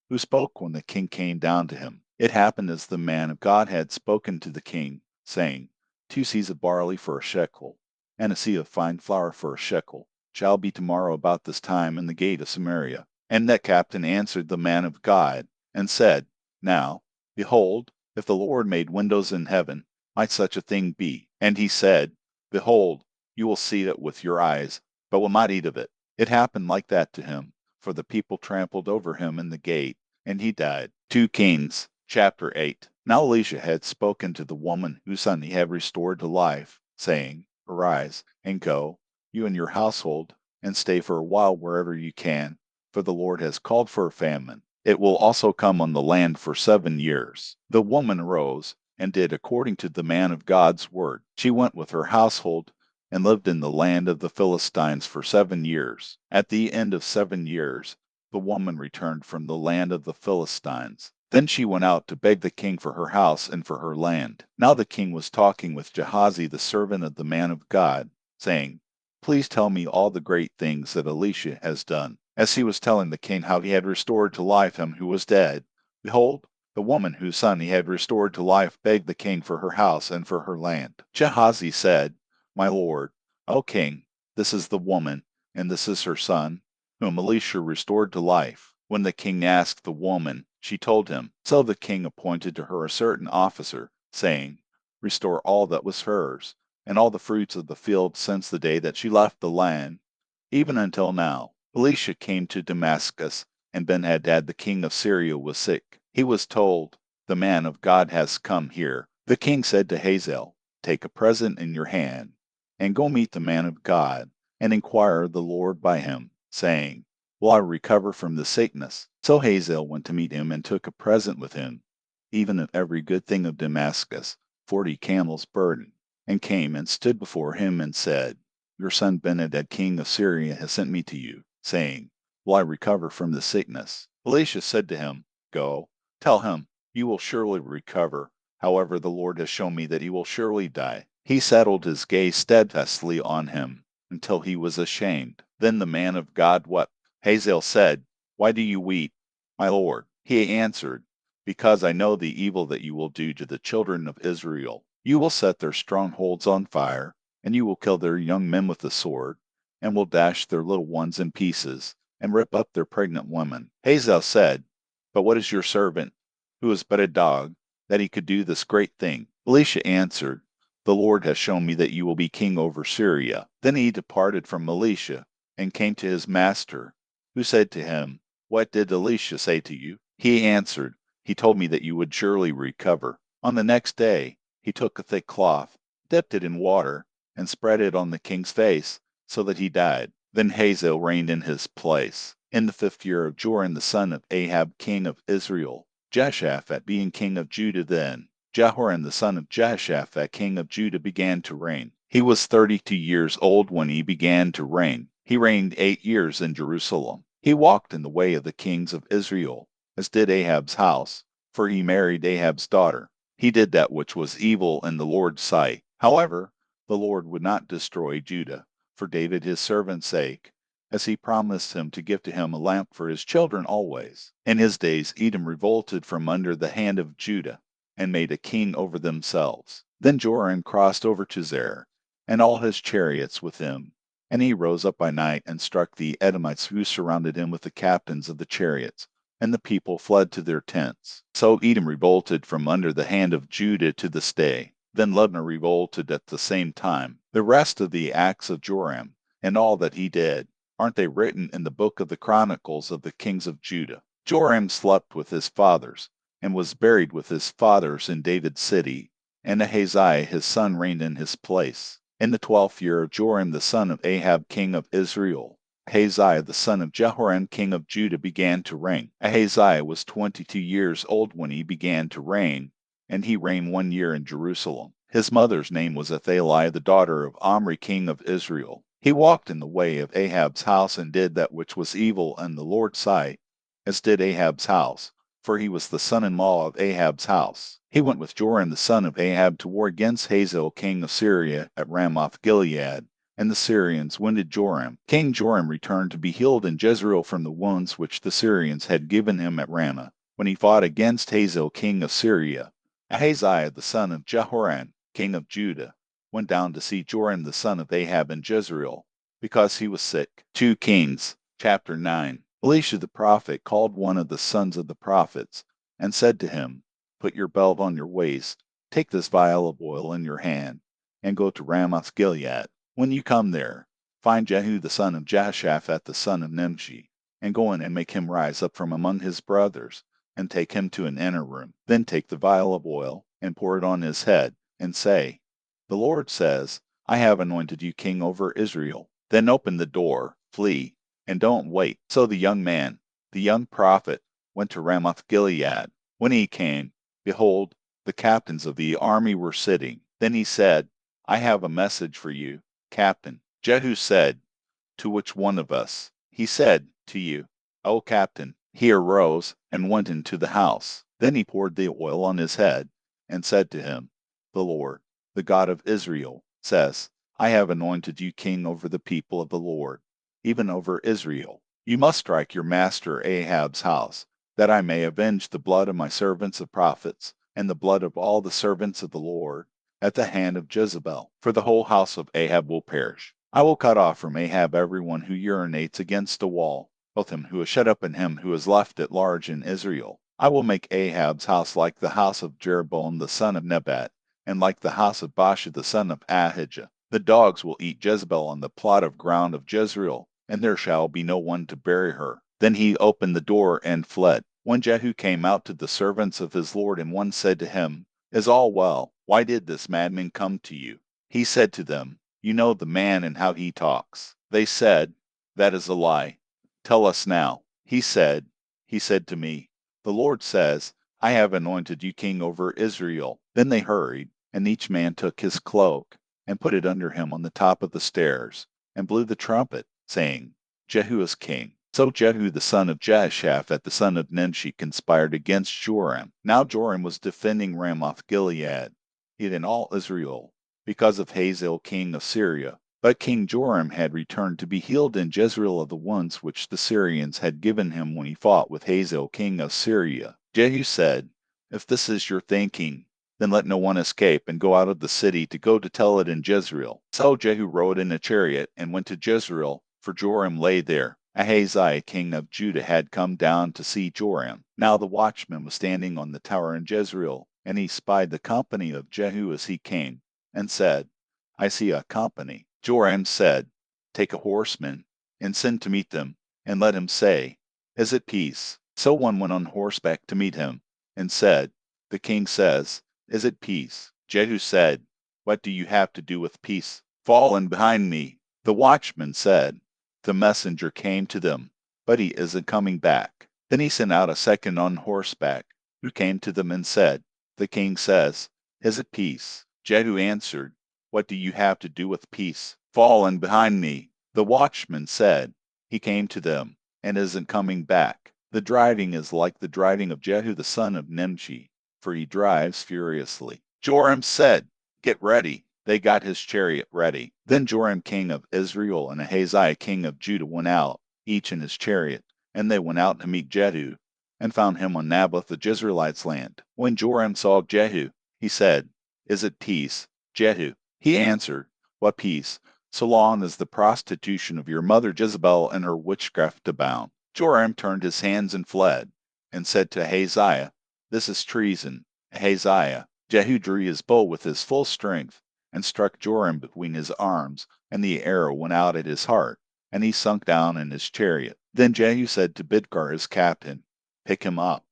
who spoke when the king came down to him. It happened as the man of God had spoken to the king, saying, 2 seahs of barley for a shekel, and a seah of fine flour for a shekel, shall be tomorrow about this time in the gate of Samaria. And that captain answered the man of God, and said, now, behold, if the Lord made windows in heaven, might such a thing be? And he said, behold, you will see it with your eyes, but will not eat of it. It happened like that to him, for the people trampled over him in the gate, and he died. 2 Kings, chapter 8. Now Elisha had spoken to the woman whose son he had restored to life, saying, arise, and go, you and your household, and stay for a while wherever you can, for the Lord has called for a famine. It will also come on the land for 7 years. The woman arose, and did according to the man of God's word. She went with her household, and lived in the land of the Philistines for 7 years. At the end of 7 years, the woman returned from the land of the Philistines. Then she went out to beg the king for her house and for her land. Now the king was talking with Gehazi, the servant of the man of God, saying, please tell me all the great things that Elisha has done. As he was telling the king how he had restored to life him who was dead, behold, the woman whose son he had restored to life begged the king for her house and for her land. Gehazi said, my lord, O king, this is the woman, and this is her son, whom Elisha restored to life. When the king asked the woman, she told him. So the king appointed to her a certain officer, saying, restore all that was hers, and all the fruits of the field since the day that she left the land, even until now. Elisha came to Damascus, and Ben-Hadad the king of Syria was sick. He was told, the man of God has come here. The king said to Hazael, take a present in your hand, and go meet the man of God, and inquire the Lord by him, saying, will I recover from this sickness? So Hazael went to meet him, and took a present with him, even of every good thing of Damascus, 40 camels burden, and came and stood before him, and said, your son Ben-Hadad king of Syria has sent me to you, saying, will I recover from this sickness? Elisha said to him, go, tell him, you will surely recover. However, the Lord has shown me that he will surely die. He settled his gaze steadfastly on him, until he was ashamed. Then the man of God wept. Hazael said, why do you weep, my lord? He answered, because I know the evil that you will do to the children of Israel. You will set their strongholds on fire, and you will kill their young men with the sword, and will dash their little ones in pieces, and rip up their pregnant women. Hazael said, but what is your servant, who is but a dog, that he could do this great thing? Elisha answered, the Lord has shown me that you will be king over Syria. Then he departed from Elisha, and came to his master, who said to him, what did Elisha say to you? He answered, he told me that you would surely recover. On the next day, he took a thick cloth, dipped it in water, and spread it on the king's face, so that he died. Then Hazael reigned in his place. In the 5th year of Joram the son of Ahab king of Israel, Jehoshaphat being king of Judah then, Jehoram the son of Jehoshaphat king of Judah began to reign. He was 32 years old when he began to reign. He reigned 8 years in Jerusalem. He walked in the way of the kings of Israel, as did Ahab's house, for he married Ahab's daughter. He did that which was evil in the Lord's sight. However, the Lord would not destroy Judah, for David his servant's sake, as he promised him to give to him a lamp for his children always. In his days Edom revolted from under the hand of Judah, and made a king over themselves. Then Joram crossed over to Zer, and all his chariots with him. And he rose up by night and struck the Edomites who surrounded him with the captains of the chariots, and the people fled to their tents. So Edom revolted from under the hand of Judah to this day. Then Libnah revolted at the same time. The rest of the acts of Joram, and all that he did, aren't they written in the book of the Chronicles of the kings of Judah? Joram slept with his fathers, and was buried with his fathers in David's city, and Ahaziah his son reigned in his place. In the 12th year of Joram the son of Ahab king of Israel, Ahaziah the son of Jehoram king of Judah began to reign. Ahaziah was 22 years old when he began to reign, and he reigned 1 year in Jerusalem. His mother's name was Athaliah, the daughter of Omri king of Israel. He walked in the way of Ahab's house and did that which was evil in the Lord's sight, as did Ahab's house, for he was the son-in-law of Ahab's house. He went with Joram the son of Ahab to war against Hazael king of Syria at Ramoth Gilead, and the Syrians wounded Joram. King Joram returned to be healed in Jezreel from the wounds which the Syrians had given him at Ramah, when he fought against Hazael king of Syria. Ahaziah the son of Jehoram king of Judah went down to see Joram the son of Ahab in Jezreel, because he was sick. 2 Kings chapter 9. Elisha the prophet called one of the sons of the prophets, and said to him, Put your belt on your waist, take this vial of oil in your hand, and go to Ramoth Gilead. When you come there, find Jehu the son of Jehoshaphat the son of Nimshi, and go in and make him rise up from among his brothers, and take him to an inner room. Then take the vial of oil, and pour it on his head, and say, The Lord says, I have anointed you king over Israel. Then open the door, flee, and don't wait. So the young man, the young prophet, went to Ramoth Gilead. When he came, behold, the captains of the army were sitting. Then he said, I have a message for you, captain. Jehu said, To which one of us? He said, To you, O captain. He arose and went into the house. Then he poured the oil on his head, and said to him, The Lord, the God of Israel, says, I have anointed you king over the people of the Lord, even over Israel. You must strike your master Ahab's house, that I may avenge the blood of my servants the prophets, and the blood of all the servants of the Lord, at the hand of Jezebel, for the whole house of Ahab will perish. I will cut off from Ahab everyone who urinates against a wall, both him who is shut up and him who is left at large in Israel. I will make Ahab's house like the house of Jeroboam the son of Nebat, and like the house of Baasha the son of Ahijah. The dogs will eat Jezebel on the plot of ground of Jezreel, and there shall be no one to bury her. Then he opened the door and fled. When Jehu came out to the servants of his lord, and one said to him, Is all well? Why did this madman come to you? He said to them, You know the man and how he talks. They said, That is a lie. Tell us now. He said to me, The Lord says, I have anointed you king over Israel. Then they hurried, and each man took his cloak, and put it under him on the top of the stairs, and blew the trumpet, saying, Jehu is king. So Jehu the son of Jehoshaphat the son of Nimshi conspired against Joram. Now Joram was defending Ramoth Gilead, he and all Israel, because of Hazael king of Syria. But King Joram had returned to be healed in Jezreel of the wounds which the Syrians had given him when he fought with Hazael king of Syria. Jehu said, If this is your thinking, then let no one escape and go out of the city to go to tell it in Jezreel. So Jehu rode in a chariot and went to Jezreel, for Joram lay there. Ahaziah king of Judah had come down to see Joram. Now the watchman was standing on the tower in Jezreel, and he spied the company of Jehu as he came, and said, I see a company. Joram said, Take a horseman, and send to meet them, and let him say, Is it peace? So one went on horseback to meet him, and said, The king says, Is it peace? Jehu said, What do you have to do with peace? Fall in behind me. The watchman said, The messenger came to them, but he isn't coming back. Then he sent out a second on horseback, who came to them and said, The king says, Is it peace? Jehu answered, What do you have to do with peace? Fall in behind me. The watchman said, He came to them, and isn't coming back. The driving is like the driving of Jehu the son of Nimshi, for he drives furiously. Joram said, Get ready. They got his chariot ready. Then Joram king of Israel and Ahaziah king of Judah went out, each in his chariot, and they went out to meet Jehu, and found him on Naboth the Jezreelite's land. When Joram saw Jehu, he said, Is it peace? Jehu. He answered, What peace, so long as the prostitution of your mother Jezebel and her witchcraft abound? Joram turned his hands and fled, and said to Ahaziah, This is treason. Ahaziah. Jehu drew his bow with his full strength, and struck Joram between his arms, and the arrow went out at his heart, and he sunk down in his chariot. Then Jehu said to Bidkar his captain, Pick him up,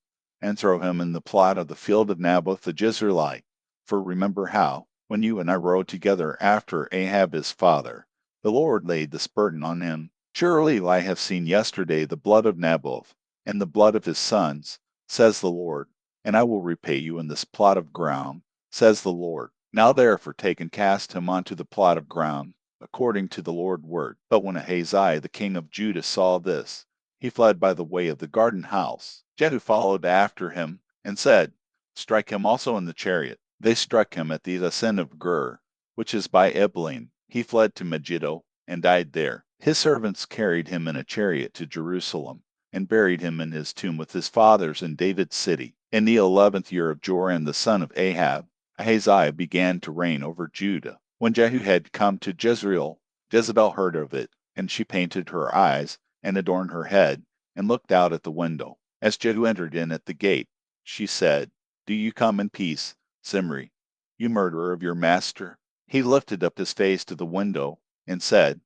and throw him in the plot of the field of Naboth the Jezreelite. For remember how, when you and I rode together after Ahab his father, the Lord laid this burden on him. Surely I have seen yesterday the blood of Naboth, and the blood of his sons, says the Lord, and I will repay you in this plot of ground, says the Lord. Now therefore take and cast him onto the plot of ground, according to the Lord's word. But when Ahaziah the king of Judah saw this, he fled by the way of the garden house. Jehu followed after him, and said, Strike him also in the chariot. They struck him at the ascent of Gur, which is by Eblaim. He fled to Megiddo, and died there. His servants carried him in a chariot to Jerusalem, and buried him in his tomb with his fathers in David's city. In the 11th year of Joram the son of Ahab, Ahaziah began to reign over Judah. When Jehu had come to Jezreel, Jezebel heard of it, and she painted her eyes, and adorned her head, and looked out at the window. As Jehu entered in at the gate, she said, Do you come in peace, Zimri, you murderer of your master? He lifted up his face to the window, and said,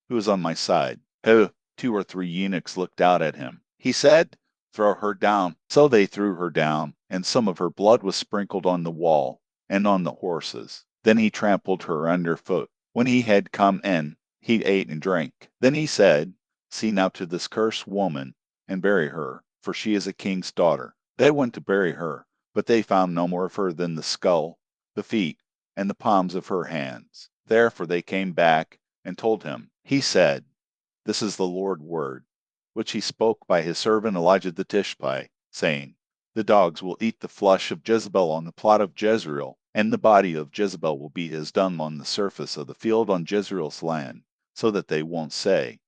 Who is on my side? Who? 2 or 3 eunuchs looked out at him. He said, Throw her down. So they threw her down, and some of her blood was sprinkled on the wall, and on the horses. Then he trampled her underfoot. When he had come in, he ate and drank. Then he said, See now to this cursed woman, and bury her, for she is a king's daughter. They went to bury her, but they found no more of her than the skull, the feet, and the palms of her hands. Therefore they came back and told him. He said, This is the Lord's word, which he spoke by his servant Elijah the Tishbite, saying, The dogs will eat the flesh of Jezebel on the plot of Jezreel, and the body of Jezebel will be as dung on the surface of the field on Jezreel's land, so that they won't say,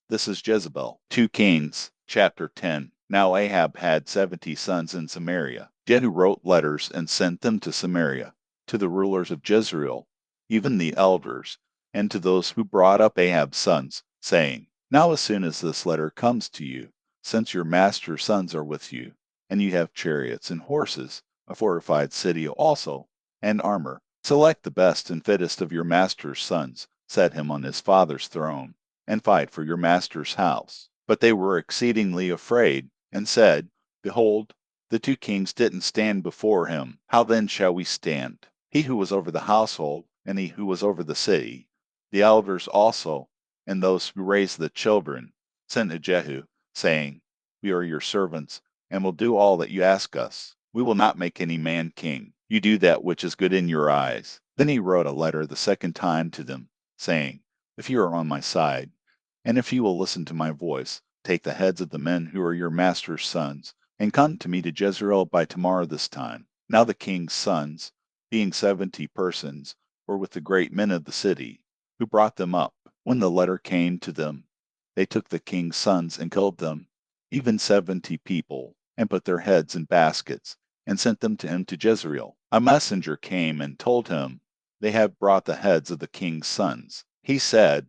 This is Jezebel. 2 Kings, chapter 10. Now Ahab had 70 sons in Samaria. Jehu wrote letters and sent them to Samaria, to the rulers of Jezreel, even the elders, and to those who brought up Ahab's sons, saying, Now as soon as this letter comes to you, since your master's sons are with you, and you have chariots and horses, a fortified city also, and armor, select the best and fittest of your master's sons, set him on his father's throne, and fight for your master's house. But they were exceedingly afraid, and said, Behold, the 2 kings didn't stand before him. How then shall we stand? He who was over the household, and he who was over the city, the elders also, and those who raised the children, sent to Jehu, saying, We are your servants, and will do all that you ask us. We will not make any man king. You do that which is good in your eyes. Then he wrote a letter the second time to them, saying, If you are on my side, and if you will listen to my voice, take the heads of the men who are your master's sons, and come to me to Jezreel by tomorrow this time. Now the king's sons, being 70 persons, were with the great men of the city, who brought them up. When the letter came to them, they took the king's sons and killed them, even 70 people, and put their heads in baskets, and sent them to him to Jezreel. A messenger came and told him, They have brought the heads of the king's sons. He said,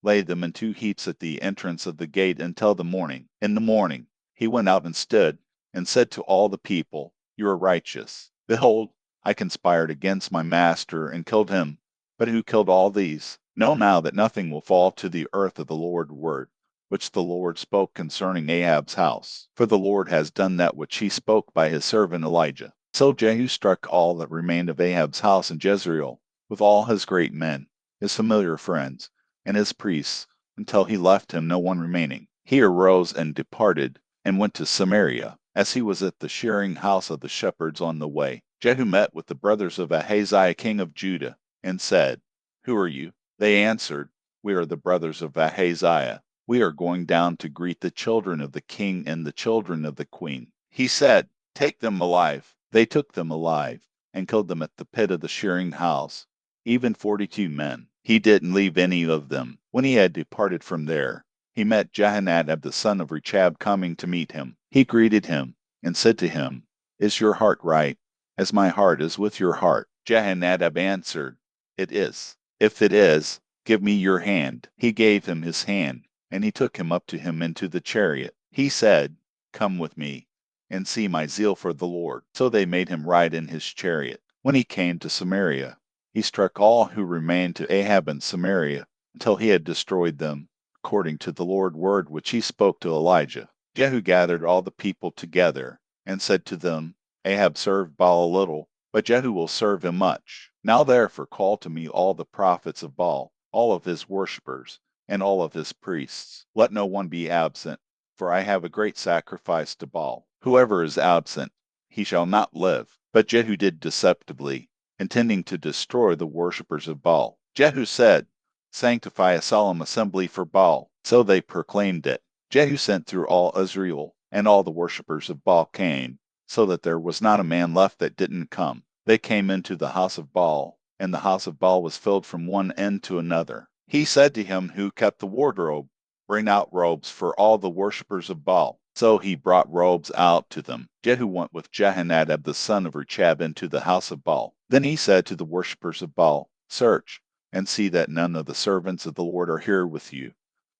Lay them in 2 heaps at the entrance of the gate until the morning. In the morning he went out and stood, and said to all the people, You are righteous. Behold, I conspired against my master, and killed him. But who killed all these? Know now that nothing will fall to the earth of the Lord's word, which the Lord spoke concerning Ahab's house. For the Lord has done that which he spoke by his servant Elijah. So Jehu struck all that remained of Ahab's house in Jezreel, with all his great men, his familiar friends, and his priests, until he left him no one remaining. He arose and departed, and went to Samaria. As he was at the shearing house of the shepherds on the way, Jehu met with the brothers of Ahaziah king of Judah, and said, Who are you? They answered, We are the brothers of Ahaziah. We are going down to greet the children of the king and the children of the queen. He said, Take them alive. They took them alive, and killed them at the pit of the shearing house, even 42 men. He didn't leave any of them. When he had departed from there, he met Jehonadab the son of Rechab coming to meet him. He greeted him, and said to him, Is your heart right, as my heart is with your heart? Jehonadab answered, It is. If it is, give me your hand. He gave him his hand, and he took him up to him into the chariot. He said, Come with me, and see my zeal for the Lord. So they made him ride in his chariot. When he came to Samaria, he struck all who remained to Ahab in Samaria, until he had destroyed them, according to the Lord's word which he spoke to Elijah. Jehu gathered all the people together, and said to them, Ahab served Baal a little, but Jehu will serve him much. Now therefore call to me all the prophets of Baal, all of his worshippers, and all of his priests. Let no one be absent, for I have a great sacrifice to Baal. Whoever is absent, he shall not live. But Jehu did deceptively, intending to destroy the worshippers of Baal. Jehu said, Sanctify a solemn assembly for Baal. So they proclaimed it. Jehu sent through all Israel, and all the worshippers of Baal came, so that there was not a man left that didn't come. They came into the house of Baal, and the house of Baal was filled from one end to another. He said to him who kept the wardrobe, Bring out robes for all the worshippers of Baal. So he brought robes out to them. Jehu went with Jehonadab the son of Rechab into the house of Baal. Then he said to the worshippers of Baal, Search, and see that none of the servants of the Lord are here with you,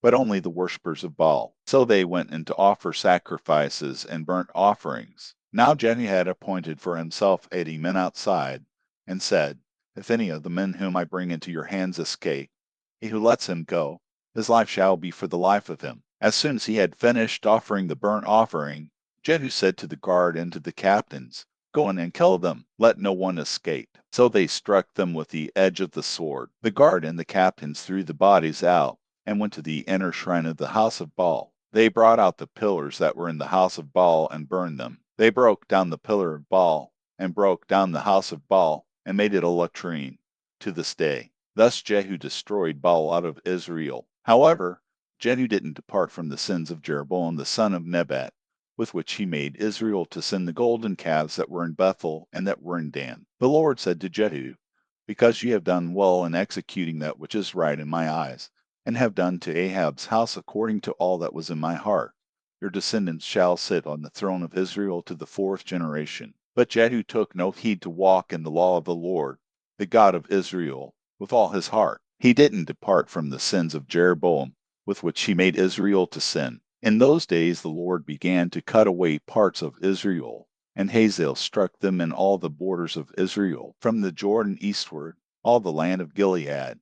but only the worshippers of Baal. So they went in to offer sacrifices and burnt offerings. Now Jehu had appointed for himself 80 men outside, and said, If any of the men whom I bring into your hands escape, he who lets him go, his life shall be for the life of him. As soon as he had finished offering the burnt offering, Jehu said to the guard and to the captains, Go in and kill them, let no one escape. So they struck them with the edge of the sword. The guard and the captains threw the bodies out, and went to the inner shrine of the house of Baal. They brought out the pillars that were in the house of Baal and burned them. They broke down the pillar of Baal, and broke down the house of Baal, and made it a latrine, to this day. Thus Jehu destroyed Baal out of Israel. However, Jehu didn't depart from the sins of Jeroboam the son of Nebat, with which he made Israel to sin the golden calves that were in Bethel and that were in Dan. The Lord said to Jehu, Because ye have done well in executing that which is right in my eyes, and have done to Ahab's house according to all that was in my heart, your descendants shall sit on the throne of Israel to the 4th generation. But Jehu took no heed to walk in the law of the Lord, the God of Israel, with all his heart. He didn't depart from the sins of Jeroboam, with which he made Israel to sin. In those days the Lord began to cut away parts of Israel, and Hazael struck them in all the borders of Israel, from the Jordan eastward, all the land of Gilead,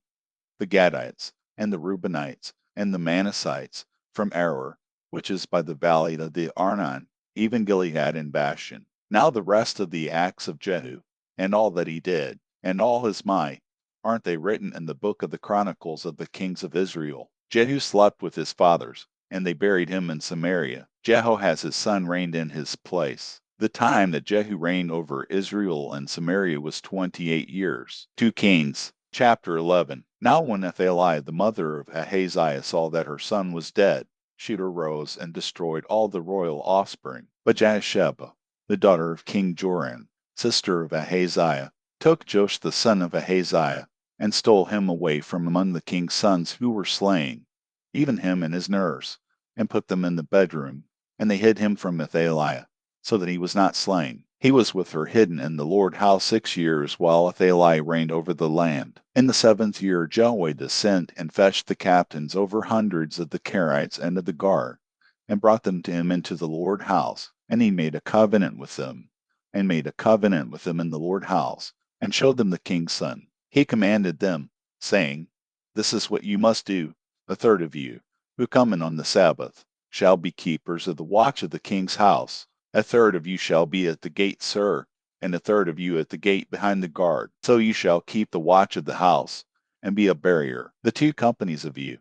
the Gadites, and the Reubenites, and the Manassites, from Aroer, which is by the valley of the Arnon, even Gilead and Bashan. Now the rest of the acts of Jehu, and all that he did, and all his might, aren't they written in the book of the Chronicles of the kings of Israel? Jehu slept with his fathers, and they buried him in Samaria. Jehoahaz his son reigned in his place. The time that Jehu reigned over Israel and Samaria was 28 years. 2 Kings, chapter 11. Now when Athaliah the mother of Ahaziah saw that her son was dead, she arose and destroyed all the royal offspring. But Jahasheba, the daughter of King Joram, sister of Ahaziah, took Joash the son of Ahaziah, and stole him away from among the king's sons who were slain, even him and his nurse, and put them in the bedroom, and they hid him from Athaliah, so that he was not slain. He was with her hidden in the Lord's house 6 years, while Athaliah reigned over the land. In the 7th year Jehoiada sent and fetched the captains over hundreds of the Karites and of the guard, and brought them to him into the Lord's house, and he made a covenant with them, and made a covenant with them in the Lord's house, and showed them the king's son. He commanded them, saying, This is what you must do. A third of you, who come in on the Sabbath, shall be keepers of the watch of the king's house. A third of you shall be at the gate, sir, and a third of you at the gate behind the guard. So you shall keep the watch of the house, and be a barrier. The 2 companies of you,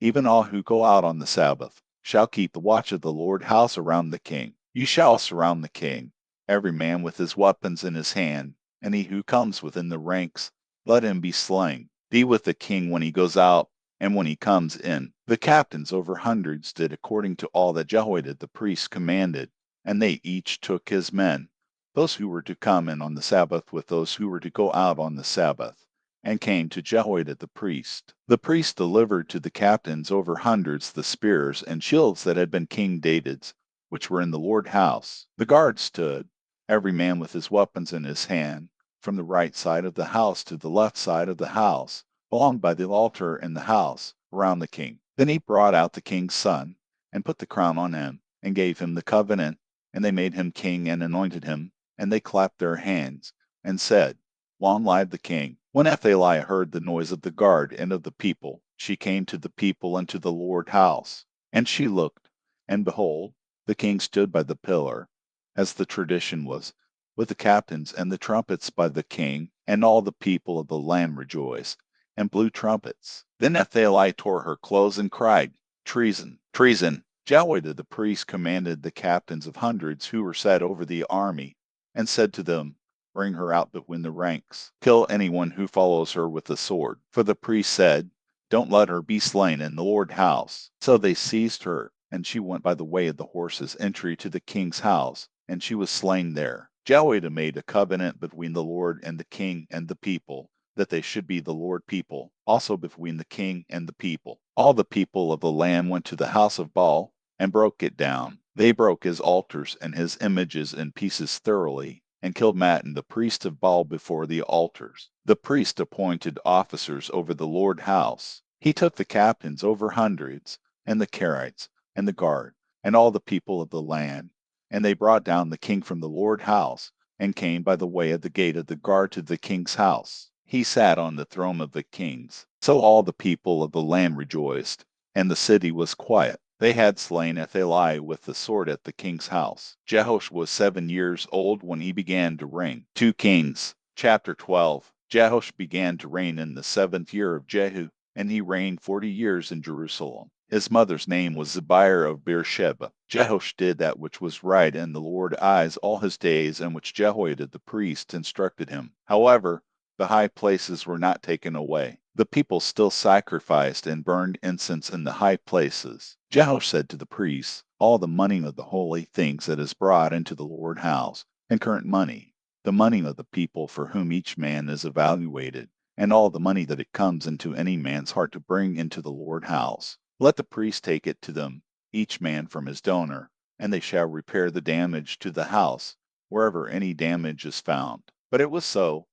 even all who go out on the Sabbath, shall keep the watch of the Lord's house around the king. You shall surround the king, every man with his weapons in his hand, and he who comes within the ranks, let him be slain. Be with the king when he goes out, and when he comes in. The captains over hundreds did according to all that Jehoiada the priest commanded, and they each took his men, those who were to come in on the Sabbath with those who were to go out on the Sabbath, and came to Jehoiada the priest. The priest delivered to the captains over hundreds the spears and shields that had been King David's, which were in the Lord's house. The guard stood, every man with his weapons in his hand, from the right side of the house to the left side of the house, along by the altar in the house, around the king. Then he brought out the king's son, and put the crown on him, and gave him the covenant, and they made him king and anointed him, and they clapped their hands, and said, Long live the king. When Athaliah heard the noise of the guard and of the people, she came to the people and to the Lord's house. And she looked, and behold, the king stood by the pillar, as the tradition was, with the captains and the trumpets by the king, and all the people of the land rejoiced, and blew trumpets. Then Athaliah tore her clothes and cried, Treason, treason! Jehoiada the priest commanded the captains of hundreds who were set over the army, and said to them, Bring her out between the ranks. Kill anyone who follows her with the sword. For the priest said, Don't let her be slain in the Lord's house. So they seized her, and she went by the way of the horses' entry to the king's house, and she was slain there. Jehoiada made a covenant between the Lord and the king and the people, that they should be the Lord people, also between the king and the people. All the people of the land went to the house of Baal, and broke it down. They broke his altars and his images in pieces thoroughly, and killed Mattan the priest of Baal before the altars. The priest appointed officers over the Lord's house. He took the captains over hundreds, and the Carites, and the guard, and all the people of the land, and they brought down the king from the Lord's house, and came by the way of the gate of the guard to the king's house. He sat on the throne of the kings. So all the people of the land rejoiced, and the city was quiet. They had slain Athaliah with the sword at the king's house. Jehoash was 7 years old when he began to reign. 2 Kings, chapter 12. Jehoash began to reign in the 7th year of Jehu, and he reigned 40 years in Jerusalem. His mother's name was Zebiah of Beersheba. Jehoash did that which was right in the Lord's eyes all his days, and which Jehoiada the priest instructed him. However, the high places were not taken away. The people still sacrificed and burned incense in the high places. Jehoash said to the priests, All the money of the holy things that is brought into the Lord's house, and current money, the money of the people for whom each man is evaluated, and all the money that it comes into any man's heart to bring into the Lord's house, let the priest take it to them, each man from his donor, and they shall repair the damage to the house, wherever any damage is found. But it was so,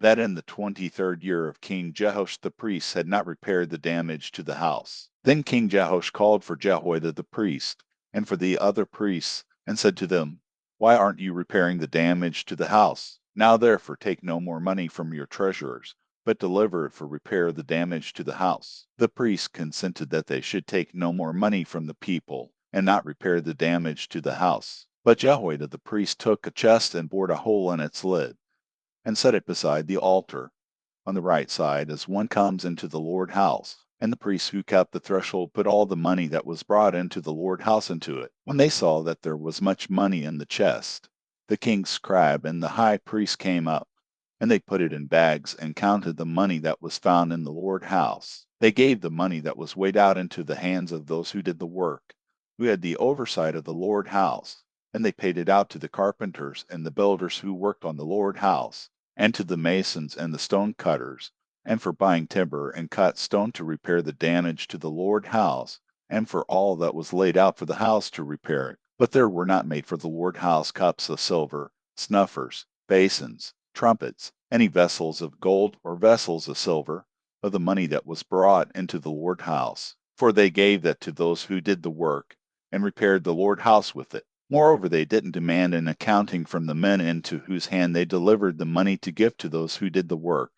that in the 23rd year of King Jehoash the priest had not repaired the damage to the house. Then King Jehoash called for Jehoiada the priest, and for the other priests, and said to them, Why aren't you repairing the damage to the house? Now therefore take no more money from your treasurers, but deliver it for repair of the damage to the house. The priests consented that they should take no more money from the people, and not repair the damage to the house. But Jehoiada the priest took a chest and bored a hole in its lid, and set it beside the altar, on the right side, as one comes into the Lord's house. And the priests who kept the threshold put all the money that was brought into the Lord's house into it. When they saw that there was much money in the chest, the king's scribe and the high priest came up, and they put it in bags, and counted the money that was found in the Lord's house. They gave the money that was weighed out into the hands of those who did the work, who had the oversight of the Lord's house, and they paid it out to the carpenters and the builders who worked on the Lord's house, and to the masons and the stone cutters, and for buying timber and cut stone to repair the damage to the Lord's house, and for all that was laid out for the house to repair it. But there were not made for the Lord's house cups of silver, snuffers, basins, trumpets, any vessels of gold or vessels of silver, of the money that was brought into the Lord's house. For they gave that to those who did the work, and repaired the Lord's house with it. Moreover, they didn't demand an accounting from the men into whose hand they delivered the money to give to those who did the work,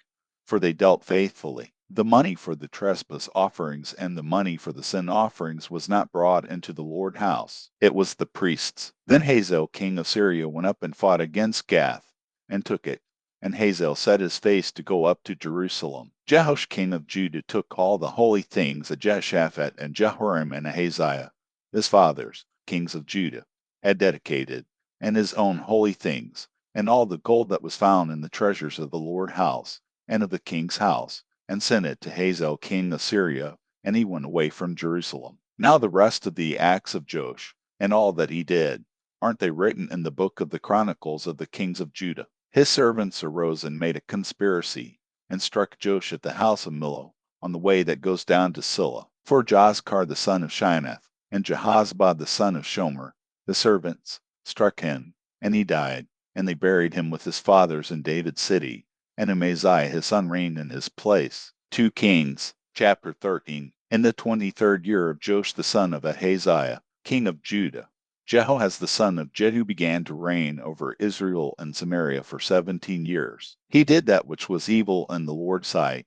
for they dealt faithfully. The money for the trespass offerings and the money for the sin offerings was not brought into the Lord's house. It was the priests. Then Hazael king of Syria went up and fought against Gath, and took it. And Hazael set his face to go up to Jerusalem. Jehoash king of Judah took all the holy things that Jehoshaphat and Jehoram and Ahaziah, his fathers, kings of Judah, had dedicated, and his own holy things, and all the gold that was found in the treasures of the Lord's house, and of the king's house, and sent it to Hazael king of Syria, and he went away from Jerusalem. Now the rest of the acts of Joash, and all that he did, aren't they written in the book of the Chronicles of the kings of Judah? His servants arose and made a conspiracy, and struck Joash at the house of Millo, on the way that goes down to Silla. For Joskar the son of Shinath, and Jehozabad the son of Shomer, the servants, struck him, and he died, and they buried him with his fathers in David's city, and Amaziah his son reigned in his place. 2 Kings, chapter 13. In the 23rd year of Joash the son of Ahaziah, king of Judah, Jehoahaz the son of Jehu began to reign over Israel and Samaria for 17 years. He did that which was evil in the Lord's sight,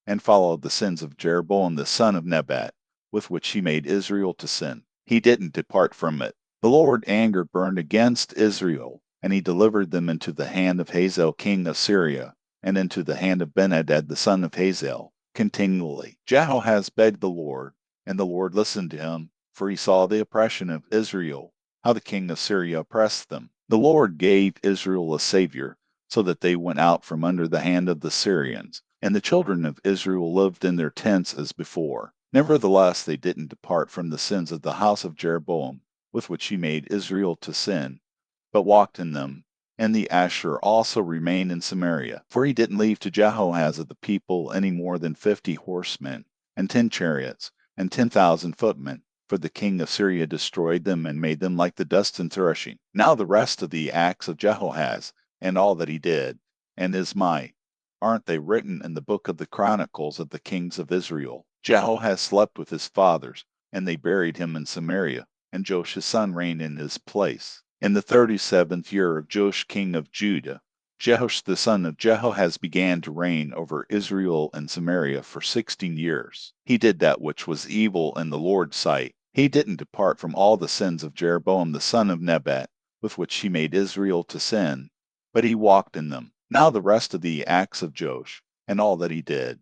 and followed the sins of Jeroboam the son of Nebat, with which he made Israel to sin. He didn't depart from it. The Lord's anger burned against Israel, and he delivered them into the hand of Hazael king of Syria, and into the hand of Benhadad the son of Hazael, continually. Jehoahaz begged the Lord, and the Lord listened to him, for he saw the oppression of Israel, how the king of Syria oppressed them. The Lord gave Israel a savior, so that they went out from under the hand of the Syrians, and the children of Israel lived in their tents as before. Nevertheless, they didn't depart from the sins of the house of Jeroboam, with which he made Israel to sin, but walked in them. And the Asher also remained in Samaria, for he didn't leave to Jehoahaz of the people any more than 50 horsemen, and 10 chariots, and 10,000 footmen, for the king of Syria destroyed them and made them like the dust in threshing. Now the rest of the acts of Jehoahaz, and all that he did, and his might, aren't they written in the book of the Chronicles of the kings of Israel? Jehoahaz slept with his fathers, and they buried him in Samaria, and Joash his son reigned in his place. In the 37th year of Joash king of Judah, Jehoash the son of Jehoahaz began to reign over Israel and Samaria for 16 years. He did that which was evil in the Lord's sight. He didn't depart from all the sins of Jeroboam the son of Nebat, with which he made Israel to sin, but he walked in them. Now the rest of the acts of Joash, and all that he did,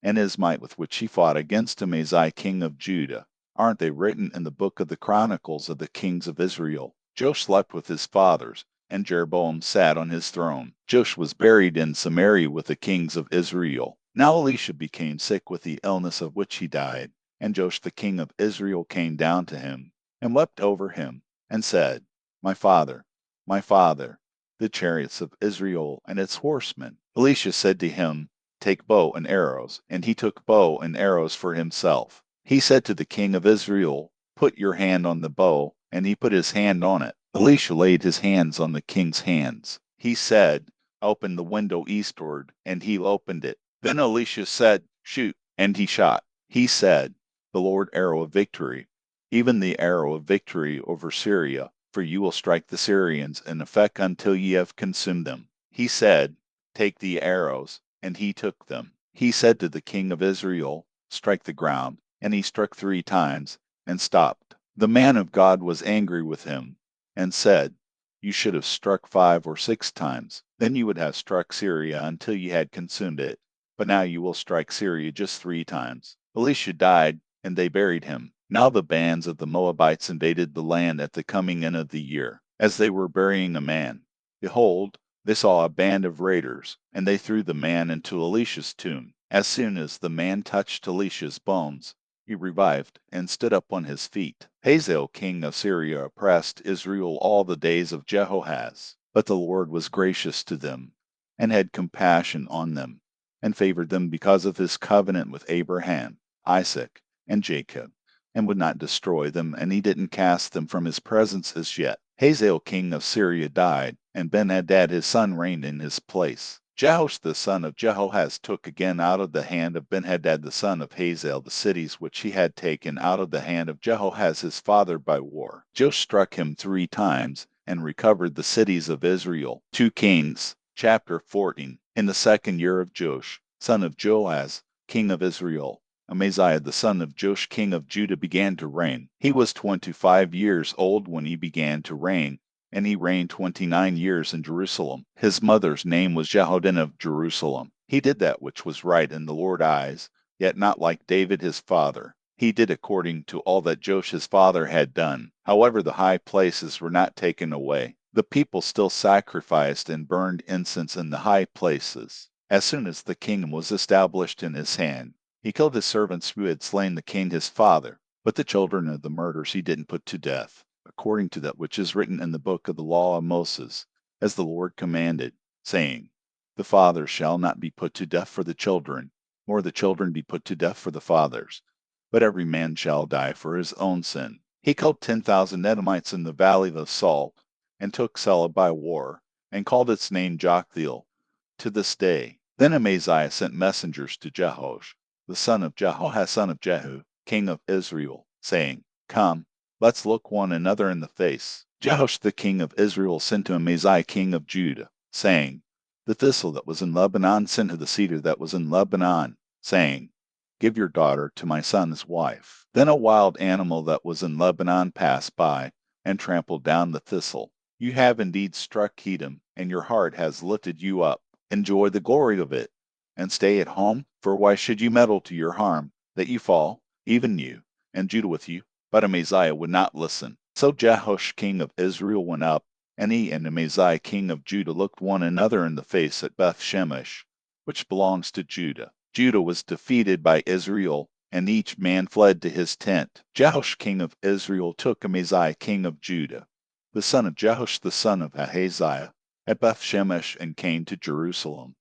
and his might with which he fought against Amaziah king of Judah, aren't they written in the book of the Chronicles of the kings of Israel? Joash slept with his fathers, and Jeroboam sat on his throne. Joash was buried in Samaria with the kings of Israel. Now Elisha became sick with the illness of which he died, and Joash the king of Israel came down to him, and wept over him, and said, my father, the chariots of Israel and its horsemen. Elisha said to him, take bow and arrows, and he took bow and arrows for himself. He said to the king of Israel, put your hand on the bow, and he put his hand on it. Elisha laid his hands on the king's hands. He said, open the window eastward, and he opened it. Then Elisha said, shoot, and he shot. He said, the Lord arrow of victory, even the arrow of victory over Syria, for you will strike the Syrians in effect until ye have consumed them. He said, take the arrows, and he took them. He said to the king of Israel, strike the ground, and he struck 3 times, and stopped. The man of God was angry with him, and said, you should have struck 5 or 6 times. Then you would have struck Syria until you had consumed it. But now you will strike Syria just 3 times. Elisha died, and they buried him. Now the bands of the Moabites invaded the land at the coming in of the year. As they were burying a man, behold, they saw a band of raiders, and they threw the man into Elisha's tomb. As soon as the man touched Elisha's bones, he revived and stood up on his feet. Hazael king of Syria oppressed Israel all the days of Jehoahaz, but the Lord was gracious to them, and had compassion on them, and favored them because of his covenant with Abraham, Isaac, and Jacob, and would not destroy them, and he didn't cast them from his presence as yet. Hazael king of Syria died, and Benhadad his son reigned in his place. Jehoash the son of Jehoahaz took again out of the hand of Benhadad the son of Hazael the cities which he had taken out of the hand of Jehoahaz his father by war. Joash struck him 3 times, and recovered the cities of Israel. 2 Kings, chapter 14. In the 2nd year of Joash, son of Joahaz, king of Israel, Amaziah the son of Joash king of Judah began to reign. He was 25 years old when he began to reign, and he reigned 29 years in Jerusalem. His mother's name was Jehoaddan of Jerusalem. He did that which was right in the Lord's eyes, yet not like David his father. He did according to all that Joash his father had done. However, the high places were not taken away. The people still sacrificed and burned incense in the high places. As soon as the kingdom was established in his hand, he killed his servants who had slain the king his father, but the children of the murderers he didn't put to death, according to that which is written in the book of the law of Moses, as the Lord commanded, saying, the fathers shall not be put to death for the children, nor the children be put to death for the fathers, but every man shall die for his own sin. He killed 10,000 Edomites in the valley of Salt, and took Selah by war, and called its name Joktheel to this day. Then Amaziah sent messengers to Jehoash, the son of Jehoahaz, son of Jehu, king of Israel, saying, Come, let's look one another in the face. Jehoash the king of Israel sent to Amaziah king of Judah, saying, The thistle that was in Lebanon sent to the cedar that was in Lebanon, saying, Give your daughter to my son as wife. Then a wild animal that was in Lebanon passed by, and trampled down the thistle. You have indeed struck Edom, and your heart has lifted you up. Enjoy the glory of it, and stay at home, for why should you meddle to your harm, that you fall, even you, and Judah with you? But Amaziah would not listen. So Jehoash king of Israel went up, and he and Amaziah king of Judah looked one another in the face at Beth Shemesh, which belongs to Judah. Judah was defeated by Israel, and each man fled to his tent. Jehoash king of Israel took Amaziah king of Judah, the son of Jehoash the son of Ahaziah, at Beth Shemesh, and came to Jerusalem,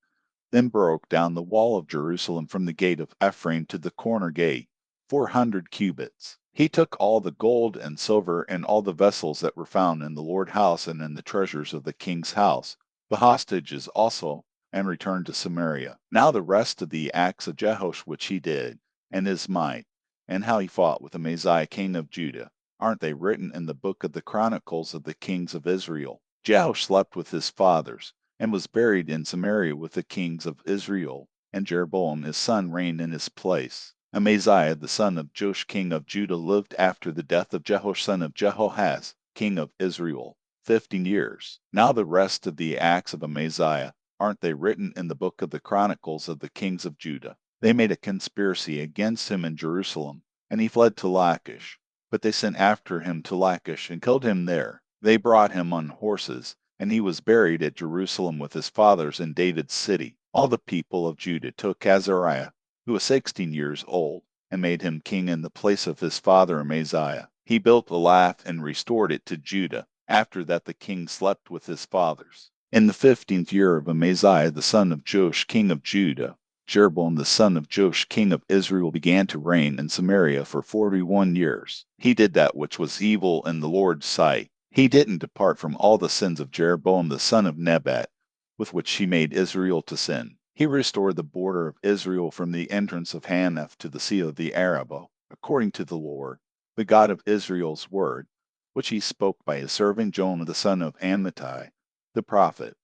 then broke down the wall of Jerusalem from the gate of Ephraim to the corner gate, 400 cubits. He took all the gold and silver and all the vessels that were found in the Lord's house and in the treasures of the king's house, the hostages also, and returned to Samaria. Now the rest of the acts of Jehoash which he did, and his might, and how he fought with Amaziah king of Judah, aren't they written in the book of the chronicles of the kings of Israel? Jehoash slept with his fathers, and was buried in Samaria with the kings of Israel, and Jeroboam his son reigned in his place. Amaziah the son of Joash king of Judah lived after the death of Jehoash son of Jehoahaz king of Israel 15 years. Now the rest of the acts of Amaziah, aren't they written in the book of the chronicles of the kings of Judah? They made a conspiracy against him in Jerusalem, and he fled to Lachish. But they sent after him to Lachish and killed him there. They brought him on horses, and he was buried at Jerusalem with his fathers in David's city. All the people of Judah took Azariah, who was 16 years old, and made him king in the place of his father Amaziah. He built Elath and restored it to Judah. After that the king slept with his fathers. In the 15th year of Amaziah the son of Joash king of Judah, Jeroboam the son of Joash king of Israel began to reign in Samaria for 41 years. He did that which was evil in the Lord's sight. He didn't depart from all the sins of Jeroboam the son of Nebat, with which he made Israel to sin. He restored the border of Israel from the entrance of Haneph to the sea of the Arabah, according to the Lord, the God of Israel's word, which he spoke by his servant Jonah the son of Amittai, the prophet,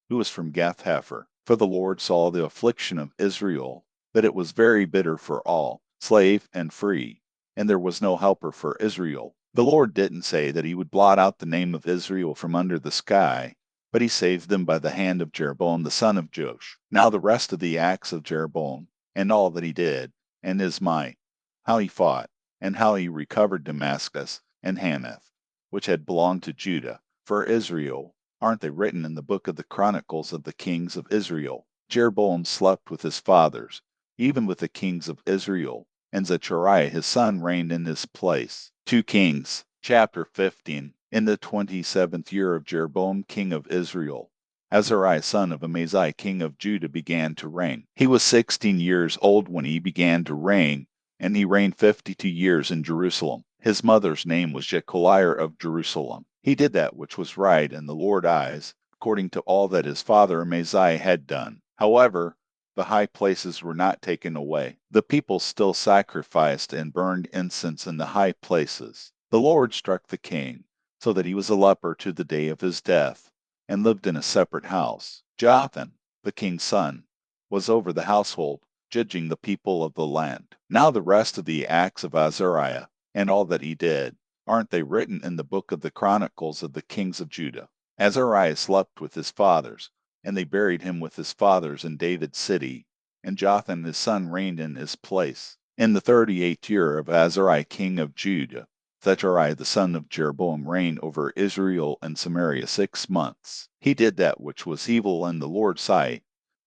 who was from Gath-hepher. For the Lord saw the affliction of Israel, that it was very bitter for all, slave and free, and there was no helper for Israel. The Lord didn't say that he would blot out the name of Israel from under the sky, but he saved them by the hand of Jeroboam the son of Joash. Now the rest of the acts of Jeroboam, and all that he did, and his might, how he fought, and how he recovered Damascus and Hamath, which had belonged to Judah, for Israel, aren't they written in the book of the chronicles of the kings of Israel? Jeroboam slept with his fathers, even with the kings of Israel, and Zechariah his son reigned in his place. 2 Kings, chapter 15. In the 27th year of Jeroboam king of Israel, Azariah son of Amaziah king of Judah began to reign. He was 16 years old when he began to reign, and he reigned 52 years in Jerusalem. His mother's name was Jecholiah of Jerusalem. He did that which was right in the Lord's eyes, according to all that his father Amaziah had done. However, the high places were not taken away. The people still sacrificed and burned incense in the high places. The Lord struck the king, so that he was a leper to the day of his death, and lived in a separate house. Jotham, the king's son, was over the household, judging the people of the land. Now the rest of the acts of Azariah, and all that he did, aren't they written in the book of the chronicles of the kings of Judah? Azariah slept with his fathers, and they buried him with his fathers in David's city, and Jotham his son reigned in his place. In the 38th year of Azariah king of Judah, Zechariah the son of Jeroboam reigned over Israel and Samaria 6 months. He did that which was evil in the Lord's sight,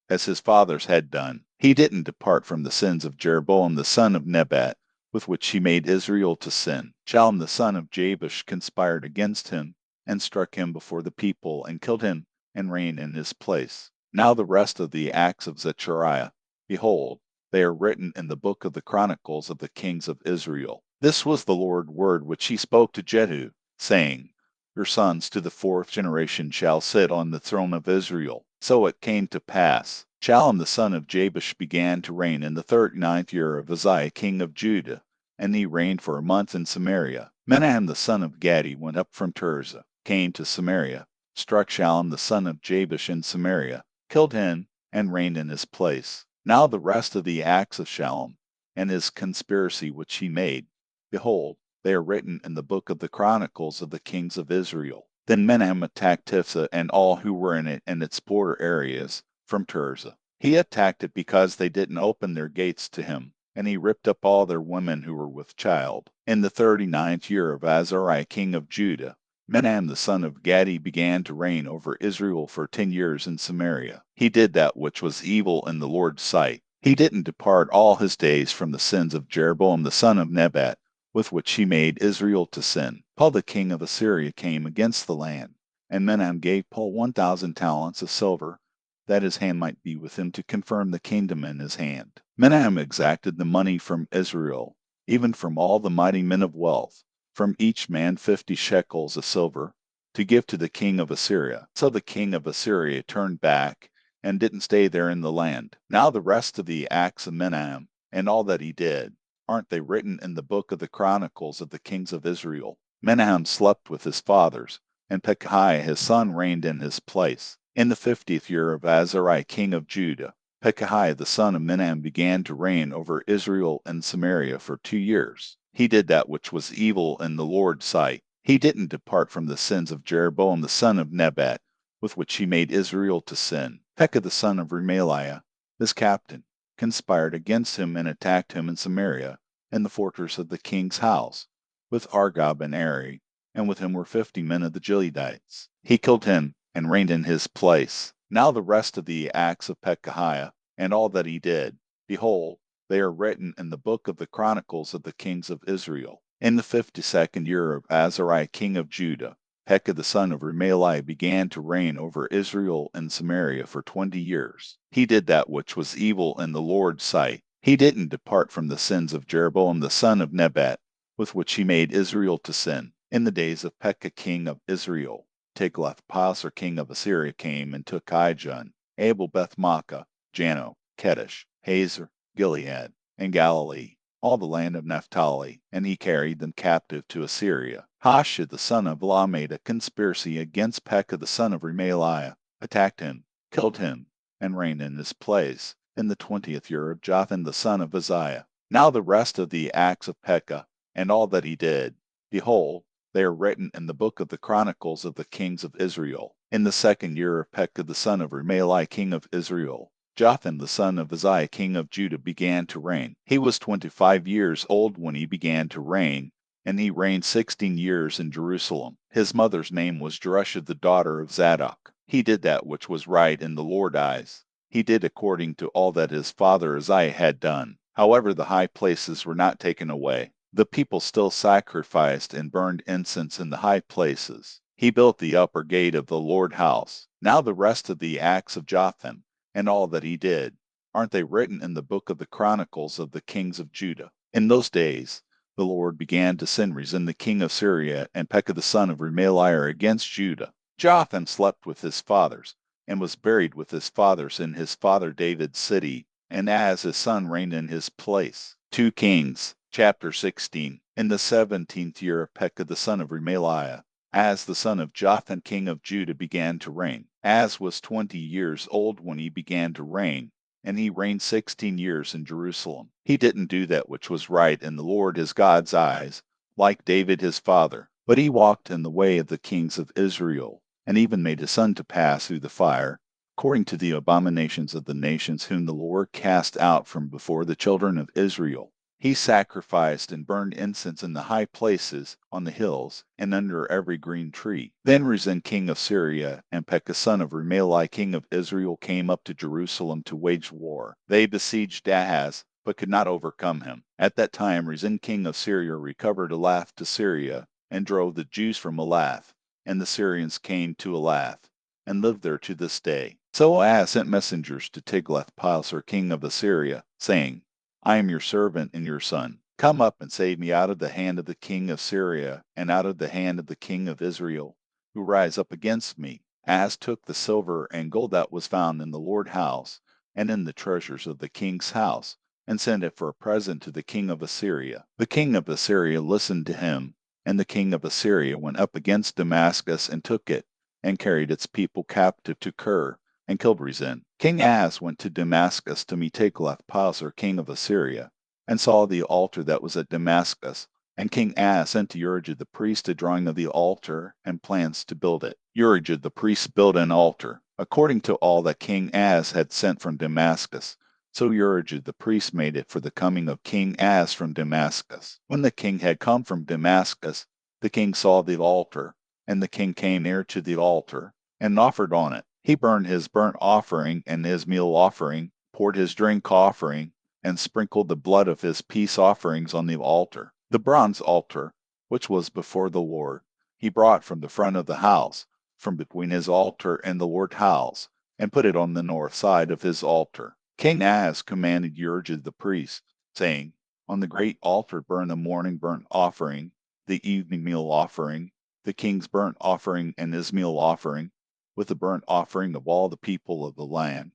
as his fathers had done. He didn't depart from the sins of Jeroboam the son of Nebat, with which he made Israel to sin. Shallum the son of Jabesh conspired against him, and struck him before the people, and killed him, and reigned in his place. Now the rest of the acts of Zechariah, behold, they are written in the book of the chronicles of the kings of Israel. This was the Lord's word which he spoke to Jehu, saying, Your sons to the 4th generation shall sit on the throne of Israel. So it came to pass, Shallum the son of Jabesh began to reign in the 39th year of Uzziah king of Judah, and he reigned for a month in Samaria. Menahem the son of Gadi went up from Tirzah, came to Samaria, struck Shallum the son of Jabesh in Samaria, killed him, and reigned in his place. Now the rest of the acts of Shallum, and his conspiracy which he made, behold, they are written in the book of the Chronicles of the kings of Israel. Then Menahem attacked Tifsa and all who were in it and its border areas from Tirzah. He attacked it because they didn't open their gates to him, and he ripped up all their women who were with child. In the 39th year of Azariah king of Judah, Menahem the son of Gadi began to reign over Israel for 10 years in Samaria. He did that which was evil in the Lord's sight. He didn't depart all his days from the sins of Jeroboam the son of Nebat, with which he made Israel to sin. Paul the king of Assyria came against the land, and Menahem gave Paul 1,000 talents of silver, that his hand might be with him to confirm the kingdom in his hand. Menahem exacted the money from Israel, even from all the mighty men of wealth, from each man 50 shekels of silver, to give to the king of Assyria. So the king of Assyria turned back, and didn't stay there in the land. Now the rest of the acts of Menahem, and all that he did, aren't they written in the book of the Chronicles of the kings of Israel? Menahem slept with his fathers, and Pekahiah his son reigned in his place. In the 50th year of Azariah king of Judah, Pekahiah the son of Menahem began to reign over Israel and Samaria for 2 years. He did that which was evil in the Lord's sight. He didn't depart from the sins of Jeroboam the son of Nebat, with which he made Israel to sin. Pekah the son of Remaliah, his captain, conspired against him and attacked him in Samaria, in the fortress of the king's house, with Argob and Ari, and with him were 50 men of the Gileadites. He killed him, and reigned in his place. Now the rest of the acts of Pekahiah, and all that he did, behold, they are written in the book of the Chronicles of the kings of Israel. In the 52nd year of Azariah king of Judah, Pekah the son of Remaliah began to reign over Israel and Samaria for 20 years. He did that which was evil in the Lord's sight. He didn't depart from the sins of Jeroboam the son of Nebat, with which he made Israel to sin. In the days of Pekah king of Israel, Tiglath-Pileser king of Assyria came and took Ijon, Abel Beth-Maachah, Jano, Kedesh, Hazer, Gilead, and Galilee, all the land of Naphtali, and he carried them captive to Assyria. Hoshea the son of Elah made a conspiracy against Pekah the son of Remaliah, attacked him, killed him, and reigned in his place, in the 20th year of Jotham the son of Uzziah. Now the rest of the acts of Pekah, and all that he did, behold, they are written in the book of the Chronicles of the kings of Israel. In the 2nd year of Pekah the son of Remaliah king of Israel, Jotham the son of Uzziah king of Judah began to reign. He was 25 years old when he began to reign, and he reigned 16 years in Jerusalem. His mother's name was Jerusha the daughter of Zadok. He did that which was right in the Lord's eyes. He did according to all that his father Uzziah had done. However, the high places were not taken away. The people still sacrificed and burned incense in the high places. He built the upper gate of the Lord's house. Now the rest of the acts of Jotham, and all that he did, aren't they written in the book of the Chronicles of the kings of Judah? In those days, the Lord began to send Rezin the king of Syria and Pekah the son of Remaliah against Judah. Jotham slept with his fathers, and was buried with his fathers in his father David's city, and as his son reigned in his place. 2 Kings, chapter 16. In the 17th year of Pekah the son of Remaliah, as the son of Jotham king of Judah began to reign, as was 20 years old when he began to reign, and he reigned 16 years in Jerusalem. He didn't do that which was right in the Lord his God's eyes, like David his father, but he walked in the way of the kings of Israel, and even made his son to pass through the fire, according to the abominations of the nations whom the Lord cast out from before the children of Israel. He sacrificed and burned incense in the high places, on the hills, and under every green tree. Then Rezin king of Syria and Pekah son of Remaliah king of Israel came up to Jerusalem to wage war. They besieged Ahaz, but could not overcome him. At that time Rezin king of Syria recovered Elath to Syria, and drove the Jews from Elath, and the Syrians came to Elath, and lived there to this day. So Ahaz sent messengers to Tiglath-Pileser king of Assyria, saying, I am your servant and your son. Come up and save me out of the hand of the king of Syria and out of the hand of the king of Israel, who rise up against me. Ahaz took the silver and gold that was found in the Lord's house, and in the treasures of the king's house, and sent it for a present to the king of Assyria. The king of Assyria listened to him, and the king of Assyria went up against Damascus and took it, and carried its people captive to Kir, and killed Rezin. King Ahaz went to Damascus to meet Tiglath-Pileser, king of Assyria, and saw the altar that was at Damascus. And King Ahaz sent to Urijah the priest a drawing of the altar and plans to build it. Urijah the priest built an altar, according to all that King Ahaz had sent from Damascus. So Urijah the priest made it for the coming of King Ahaz from Damascus. When the king had come from Damascus, the king saw the altar, and the king came near to the altar, and offered on it. He burned his burnt offering and his meal offering, poured his drink offering, and sprinkled the blood of his peace offerings on the altar. The bronze altar, which was before the Lord, he brought from the front of the house, from between his altar and the Lord's house, and put it on the north side of his altar. King Ahaz commanded Urijah the priest, saying, On the great altar burn the morning burnt offering, the evening meal offering, the king's burnt offering and his meal offering, with the burnt offering of all the people of the land,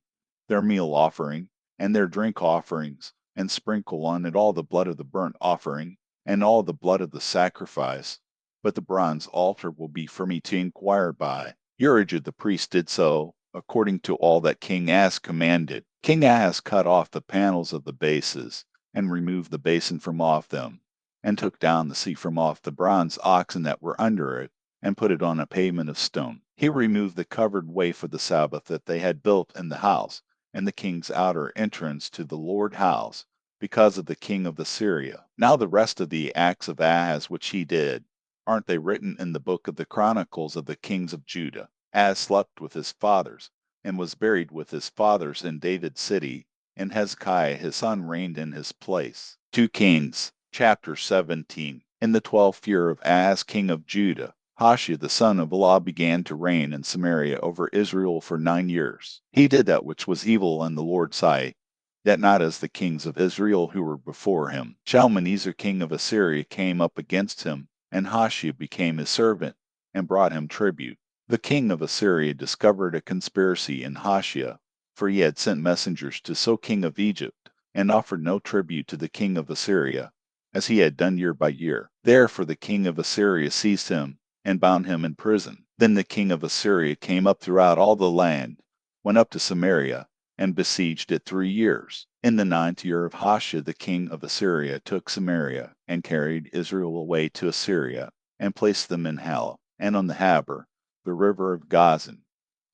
their meal offering, and their drink offerings, and sprinkle on it all the blood of the burnt offering, and all the blood of the sacrifice, but the bronze altar will be for me to inquire by. Urijah the priest did so, according to all that King Ahaz commanded. King Ahaz cut off the panels of the bases, and removed the basin from off them, and took down the seat from off the bronze oxen that were under it, and put it on a pavement of stone. He removed the covered way for the Sabbath that they had built in the house, and the king's outer entrance to the Lord's house, because of the king of Assyria. Now the rest of the acts of Ahaz which he did, aren't they written in the book of the Chronicles of the kings of Judah? Ahaz slept with his fathers, and was buried with his fathers in David's city, and Hezekiah his son reigned in his place. 2 Kings, chapter 17. In the 12th year of Ahaz king of Judah, Hoshea the son of Elah began to reign in Samaria over Israel for 9 years. He did that which was evil in the Lord's sight, yet not as the kings of Israel who were before him. Shalmaneser king of Assyria came up against him, and Hoshea became his servant, and brought him tribute. The king of Assyria discovered a conspiracy in Hoshea, for he had sent messengers to So king of Egypt, and offered no tribute to the king of Assyria, as he had done year by year. Therefore the king of Assyria seized him, and bound him in prison. Then the king of Assyria came up throughout all the land, went up to Samaria, and besieged it 3 years. In the 9th year of Hoshea the king of Assyria took Samaria, and carried Israel away to Assyria, and placed them in Hala, and on the Habor, the river of Gazan,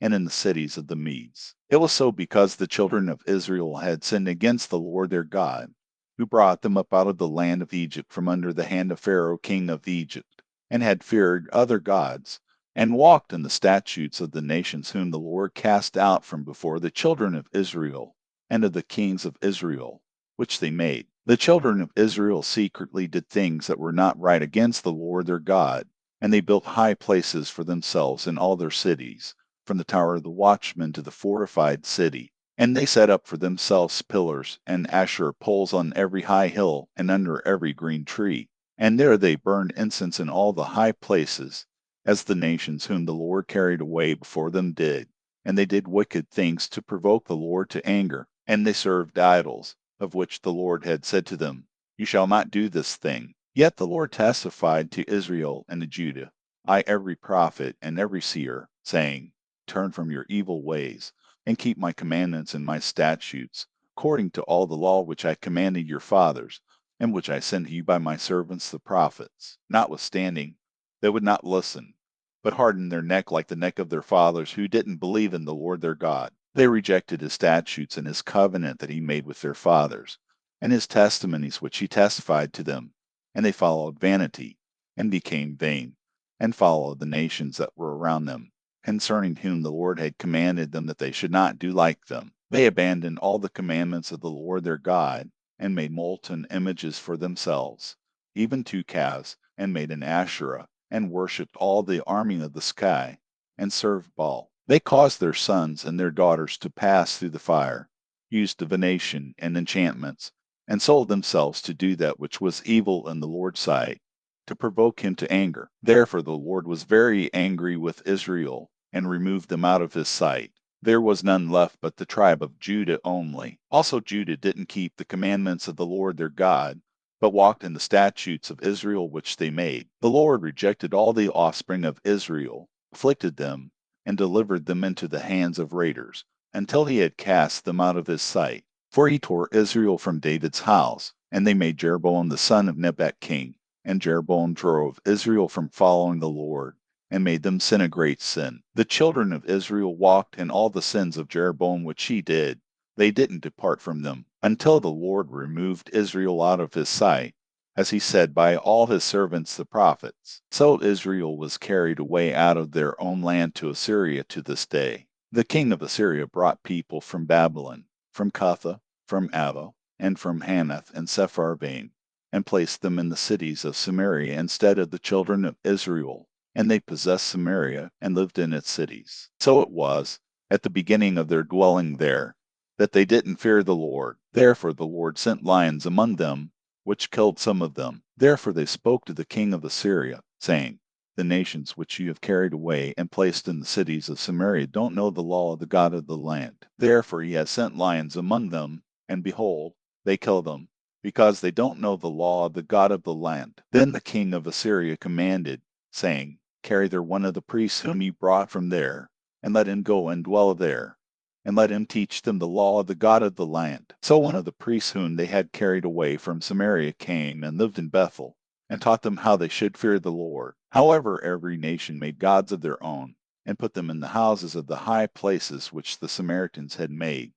and in the cities of the Medes. It was so because the children of Israel had sinned against the Lord their God, who brought them up out of the land of Egypt from under the hand of Pharaoh king of Egypt, and had feared other gods, and walked in the statutes of the nations whom the Lord cast out from before the children of Israel, and of the kings of Israel, which they made. The children of Israel secretly did things that were not right against the Lord their God, and they built high places for themselves in all their cities, from the tower of the watchman to the fortified city. And they set up for themselves pillars and Asherah poles on every high hill and under every green tree. And there they burned incense in all the high places, as the nations whom the Lord carried away before them did. And they did wicked things to provoke the Lord to anger. And they served idols, of which the Lord had said to them, You shall not do this thing. Yet the Lord testified to Israel and to Judah, every prophet and every seer, saying, Turn from your evil ways, and keep my commandments and my statutes, according to all the law which I commanded your fathers, and which I sent to you by my servants the prophets. Notwithstanding, they would not listen, but hardened their neck like the neck of their fathers, who didn't believe in the Lord their God. They rejected his statutes and his covenant that he made with their fathers, and his testimonies which he testified to them, and they followed vanity, and became vain, and followed the nations that were around them, concerning whom the Lord had commanded them that they should not do like them. They abandoned all the commandments of the Lord their God, and made molten images for themselves, even 2 calves, and made an Asherah, and worshipped all the army of the sky, and served Baal. They caused their sons and their daughters to pass through the fire, used divination and enchantments, and sold themselves to do that which was evil in the Lord's sight, to provoke him to anger. Therefore the Lord was very angry with Israel, and removed them out of his sight. There was none left but the tribe of Judah only. Also Judah didn't keep the commandments of the Lord their God, but walked in the statutes of Israel which they made. The Lord rejected all the offspring of Israel, afflicted them, and delivered them into the hands of raiders, until he had cast them out of his sight. For he tore Israel from David's house, and they made Jeroboam the son of Nebat king. And Jeroboam drove Israel from following the Lord, and made them sin a great sin. The children of Israel walked in all the sins of Jeroboam which he did. They didn't depart from them, until the Lord removed Israel out of his sight, as he said by all his servants the prophets. So Israel was carried away out of their own land to Assyria to this day. The king of Assyria brought people from Babylon, from Cutha, from Ava, and from Hamath and Sepharvaim, and placed them in the cities of Samaria instead of the children of Israel, and they possessed Samaria and lived in its cities. So it was, at the beginning of their dwelling there, that they didn't fear the Lord. Therefore the Lord sent lions among them, which killed some of them. Therefore they spoke to the king of Assyria, saying, The nations which you have carried away and placed in the cities of Samaria don't know the law of the God of the land. Therefore he has sent lions among them, and behold, they kill them, because they don't know the law of the God of the land. Then the king of Assyria commanded, saying, Carry there one of the priests whom you brought from there, and let him go and dwell there, and let him teach them the law of the God of the land. So one of the priests whom they had carried away from Samaria came and lived in Bethel, and taught them how they should fear the Lord. However, every nation made gods of their own, and put them in the houses of the high places which the Samaritans had made,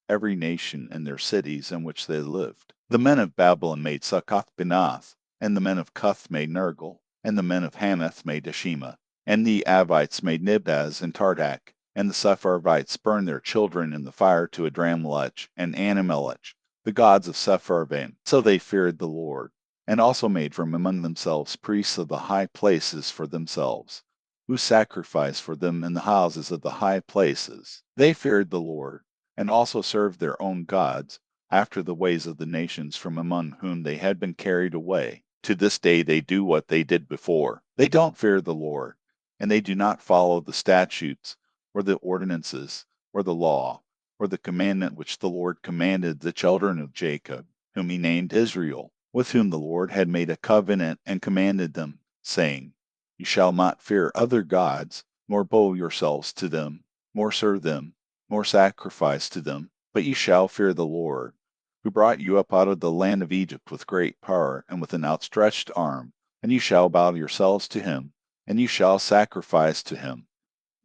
every nation in their cities in which they lived. The men of Babylon made Succoth-Benoth, and the men of Cuth made Nergal, and the men of Hamath made Ashima, and the Avites made Nibhaz and Tartak, and the Sepharvites burned their children in the fire to Adrammelech and Anamelech, the gods of Sepharvaim. So they feared the Lord, and also made from among themselves priests of the high places for themselves, who sacrificed for them in the houses of the high places. They feared the Lord, and also served their own gods, after the ways of the nations from among whom they had been carried away. To this day they do what they did before. They don't fear the Lord, and they do not follow the statutes, or the ordinances, or the law, or the commandment which the Lord commanded the children of Jacob, whom he named Israel, with whom the Lord had made a covenant and commanded them, saying, You shall not fear other gods, nor bow yourselves to them, nor serve them, nor sacrifice to them, but ye shall fear the Lord, who brought you up out of the land of Egypt with great power and with an outstretched arm, and you shall bow yourselves to him, and you shall sacrifice to him.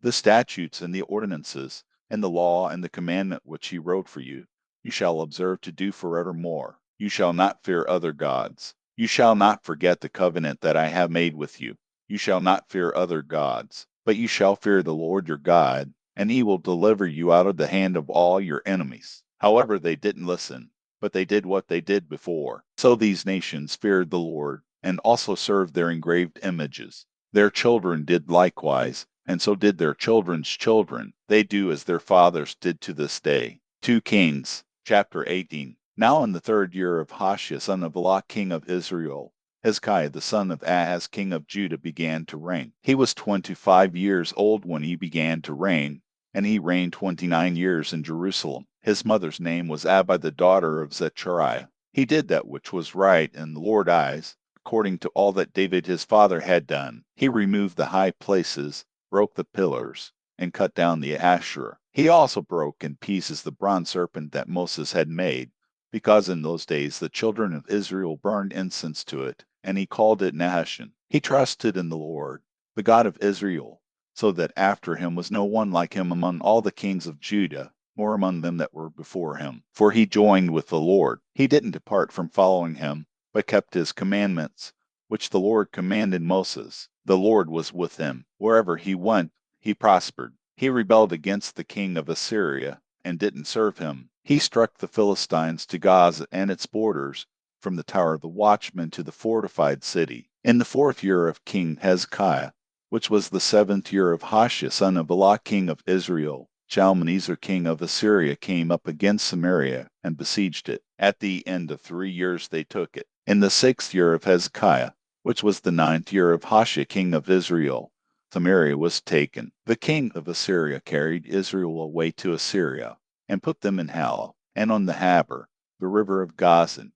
The statutes and the ordinances, and the law and the commandment which he wrote for you, you shall observe to do forevermore. You shall not fear other gods. You shall not forget the covenant that I have made with you. You shall not fear other gods, but you shall fear the Lord your God, and he will deliver you out of the hand of all your enemies. However, they didn't listen, but they did what they did before. So these nations feared the Lord, and also served their engraved images. Their children did likewise, and so did their children's children. They do as their fathers did to this day. 2 Kings, chapter 18. Now in the 3rd year of Hoshea, son of Elah, king of Israel, Hezekiah, the son of Ahaz, king of Judah, began to reign. He was 25 years old when he began to reign, and he reigned 29 years in Jerusalem. His mother's name was Abba, the daughter of Zechariah. He did that which was right in the Lord's eyes, according to all that David his father had done. He removed the high places, broke the pillars, and cut down the Asherah. He also broke in pieces the bronze serpent that Moses had made, because in those days the children of Israel burned incense to it, and he called it Nahashon. He trusted in the Lord, the God of Israel, so that after him was no one like him among all the kings of Judah, nor among them that were before him. For he joined with the Lord. He didn't depart from following him, but kept his commandments, which the Lord commanded Moses. The Lord was with him. Wherever he went, he prospered. He rebelled against the king of Assyria, and didn't serve him. He struck the Philistines to Gaza and its borders, from the tower of the watchman to the fortified city. In the 4th year of King Hezekiah, which was the 7th year of Hoshea, son of Elah, king of Israel, Shalmaneser, king of Assyria, came up against Samaria and besieged it. At the end of 3 years they took it. In the 6th year of Hezekiah, which was the 9th year of Hoshea, king of Israel, Samaria was taken. The king of Assyria carried Israel away to Assyria, and put them in Hala, and on the Habor, the river of Gozan,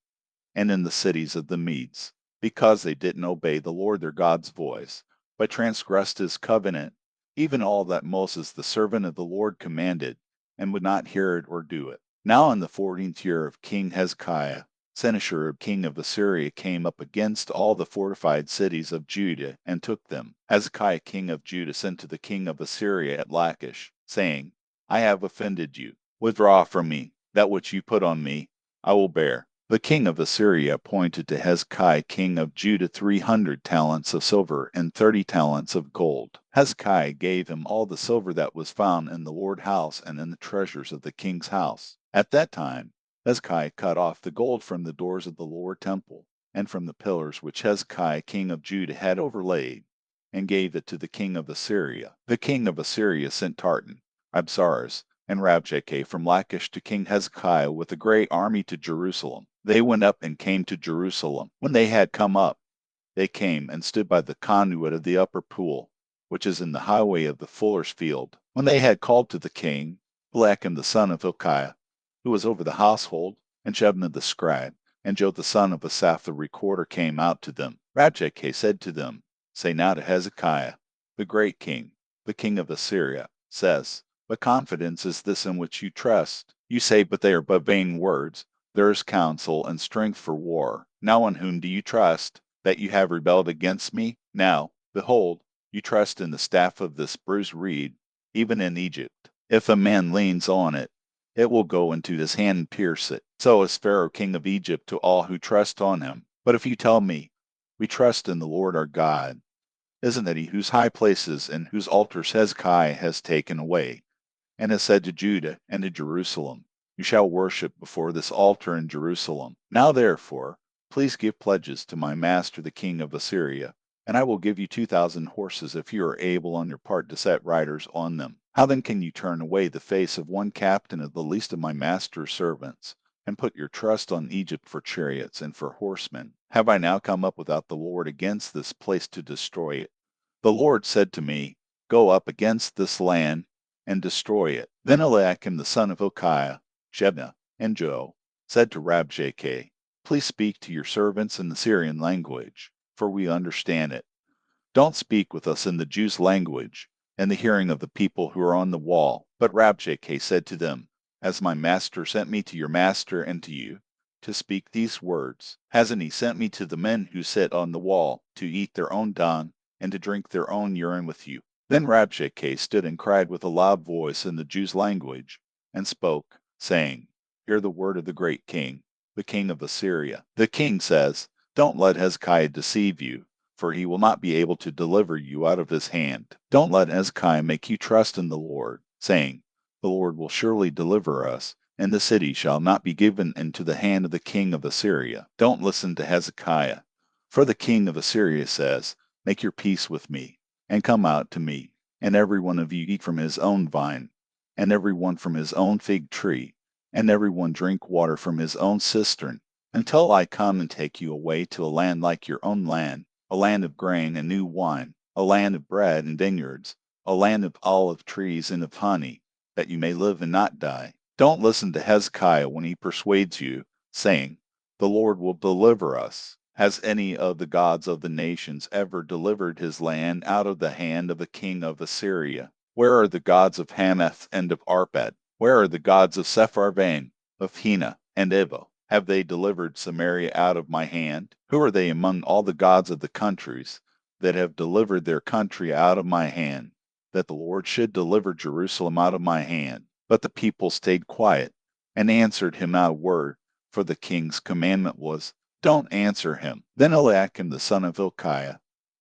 and in the cities of the Medes, because they didn't obey the Lord their God's voice, but transgressed his covenant, even all that Moses the servant of the Lord commanded, and would not hear it or do it. Now in the 14th year of King Hezekiah, Sennacherib king of Assyria came up against all the fortified cities of Judah, and took them. Hezekiah king of Judah sent to the king of Assyria at Lachish, saying, I have offended you. Withdraw from me. That which you put on me, I will bear. The king of Assyria appointed to Hezekiah king of Judah 300 talents of silver and 30 talents of gold. Hezekiah gave him all the silver that was found in the Lord's house and in the treasures of the king's house. At that time Hezekiah cut off the gold from the doors of the Lord temple, and from the pillars which Hezekiah king of Judah had overlaid, and gave it to the king of Assyria. The king of Assyria sent Tartan, Absaris, and Rabshakeh from Lachish to King Hezekiah with a great army to Jerusalem. They went up and came to Jerusalem. When they had come up, they came and stood by the conduit of the upper pool, which is in the highway of the fuller's field. When they had called to the king, Eliakim the son of Hilkiah, who was over the household, and Shebna the scribe, and Joe the son of Asaph the recorder came out to them. Rabshakeh said to them, Say now to Hezekiah, the great king, the king of Assyria, says, What confidence is this in which you trust? You say, but they are but vain words. There is counsel and strength for war. Now in whom do you trust, that you have rebelled against me? Now, behold, you trust in the staff of this bruised reed, even in Egypt. If a man leans on it, it will go into his hand and pierce it. So is Pharaoh king of Egypt to all who trust on him. But if you tell me, We trust in the Lord our God, isn't it he whose high places and whose altars Hezekiah has taken away, and has said to Judah and to Jerusalem, You shall worship before this altar in Jerusalem. Now therefore, please give pledges to my master the king of Assyria, and I will give you 2,000 horses if you are able on your part to set riders on them. How then can you turn away the face of one captain of the least of my master's servants, and put your trust on Egypt for chariots and for horsemen? Have I now come up without the Lord against this place to destroy it? The Lord said to me, Go up against this land and destroy it. Then Eliakim the son of Hilkiah, Shebna, and Joe said to Rabshakeh, Please speak to your servants in the Syrian language, for we understand it. Don't speak with us in the Jews' language, in the hearing of the people who are on the wall. But Rabshakeh said to them, Has my master sent me to your master and to you, to speak these words? Hasn't he sent me to the men who sit on the wall, to eat their own dung, and to drink their own urine with you? Then Rabshakeh stood and cried with a loud voice in the Jews' language, and spoke, saying, Hear the word of the great king, the king of Assyria. The king says, Don't let Hezekiah deceive you, for he will not be able to deliver you out of his hand. Don't let Hezekiah make you trust in the Lord, saying, The Lord will surely deliver us, and the city shall not be given into the hand of the king of Assyria. Don't listen to Hezekiah, for the king of Assyria says, Make your peace with me, and come out to me, and every one of you eat from his own vine, and every one from his own fig tree, and every one drink water from his own cistern, until I come and take you away to a land like your own land, a land of grain and new wine, a land of bread and vineyards, a land of olive trees and of honey, that you may live and not die. Don't listen to Hezekiah when he persuades you, saying, The Lord will deliver us. Has any of the gods of the nations ever delivered his land out of the hand of the king of Assyria? Where are the gods of Hamath and of Arpad? Where are the gods of Sepharvaim, of Hena, and Iva? Have they delivered Samaria out of my hand? Who are they among all the gods of the countries that have delivered their country out of my hand, that the Lord should deliver Jerusalem out of my hand? But the people stayed quiet, and answered him not a word, for the king's commandment was, Don't answer him. Then Eliakim the son of Hilkiah,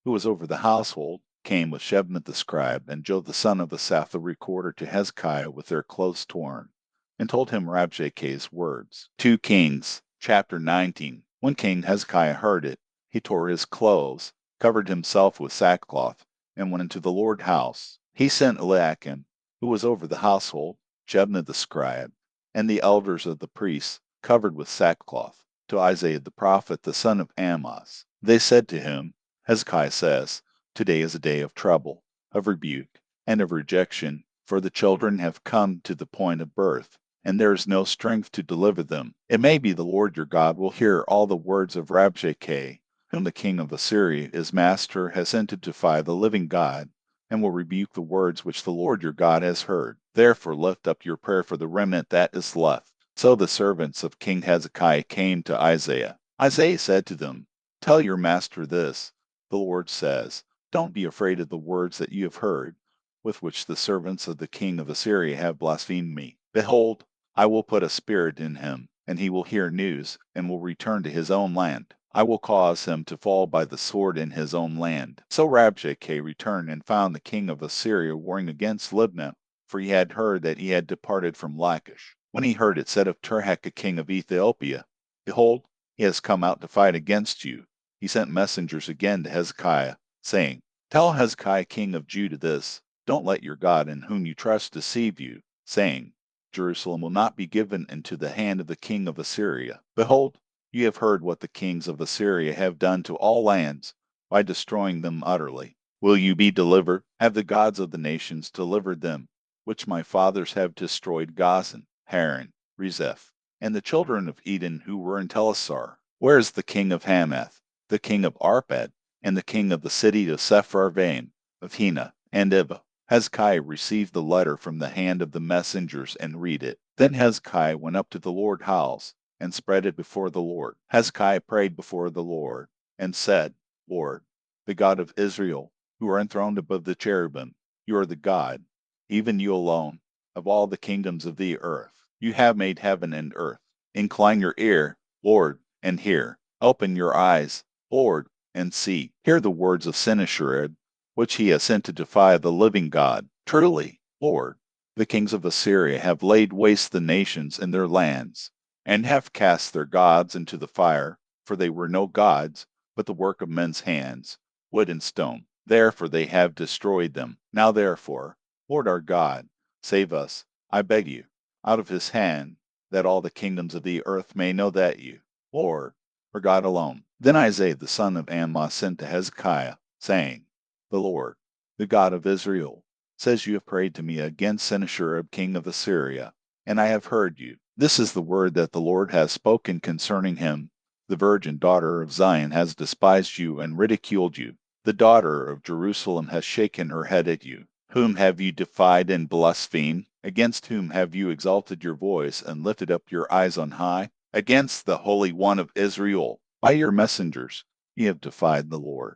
who was over the household, came with Shebna the scribe, and Joe the son of Asaph the recorder to Hezekiah with their clothes torn, and told him Rabshakeh's words. 2 Kings, chapter 19. When King Hezekiah heard it, he tore his clothes, covered himself with sackcloth, and went into the Lord's house. He sent Eliakim, who was over the household, Shebna the scribe, and the elders of the priests, covered with sackcloth, to Isaiah the prophet, the son of Amoz. They said to him, Hezekiah says, Today is a day of trouble. of rebuke, and of rejection, for the children have come to the point of birth, and there is no strength to deliver them. It may be the Lord your God will hear all the words of Rabshakeh, whom the king of Assyria, his master, has sent to defy the living God, and will rebuke the words which the Lord your God has heard. Therefore lift up your prayer for the remnant that is left. So the servants of King Hezekiah came to Isaiah. Isaiah said to them, Tell your master this, the Lord says, Don't be afraid of the words that you have heard, with which the servants of the king of Assyria have blasphemed me. Behold, I will put a spirit in him, and he will hear news, and will return to his own land. I will cause him to fall by the sword in his own land. So Rabshakeh returned and found the king of Assyria warring against Libnah, for he had heard that he had departed from Lachish. When he heard it said of Tirhakah king of Ethiopia, Behold, he has come out to fight against you. He sent messengers again to Hezekiah, saying, Tell Hezekiah king of Judah this, Don't let your God in whom you trust deceive you, saying, Jerusalem will not be given into the hand of the king of Assyria. Behold, you have heard what the kings of Assyria have done to all lands by destroying them utterly. Will you be delivered? Have the gods of the nations delivered them, which my fathers have destroyed Gozan, Haran, Rezeph, and the children of Eden who were in Telassar? Where is the king of Hamath, the king of Arpad, and the king of the city of Sepharvaim, of Hena, and Iva? Hezekiah received the letter from the hand of the messengers and read it. Then Hezekiah went up to the Lord's house and spread it before the Lord. Hezekiah prayed before the Lord and said, Lord, the God of Israel, who are enthroned above the cherubim, you are the God, even you alone, of all the kingdoms of the earth. You have made heaven and earth. Incline your ear, Lord, and hear. Open your eyes, Lord, and see. Hear the words of Sennacherib, which he has sent to defy the living God. Truly, Lord, the kings of Assyria have laid waste the nations and their lands, and have cast their gods into the fire, for they were no gods, but the work of men's hands, wood and stone. Therefore they have destroyed them. Now therefore, Lord our God, save us, I beg you, out of his hand, that all the kingdoms of the earth may know that you, Lord, are God alone. Then Isaiah the son of Amoz sent to Hezekiah, saying, The Lord, the God of Israel, says you have prayed to me against Sennacherib king of Assyria, and I have heard you. This is the word that the Lord has spoken concerning him. The virgin daughter of Zion has despised you and ridiculed you. The daughter of Jerusalem has shaken her head at you. Whom have you defied and blasphemed? Against whom have you exalted your voice and lifted up your eyes on high? Against the Holy One of Israel. By your messengers ye have defied the Lord,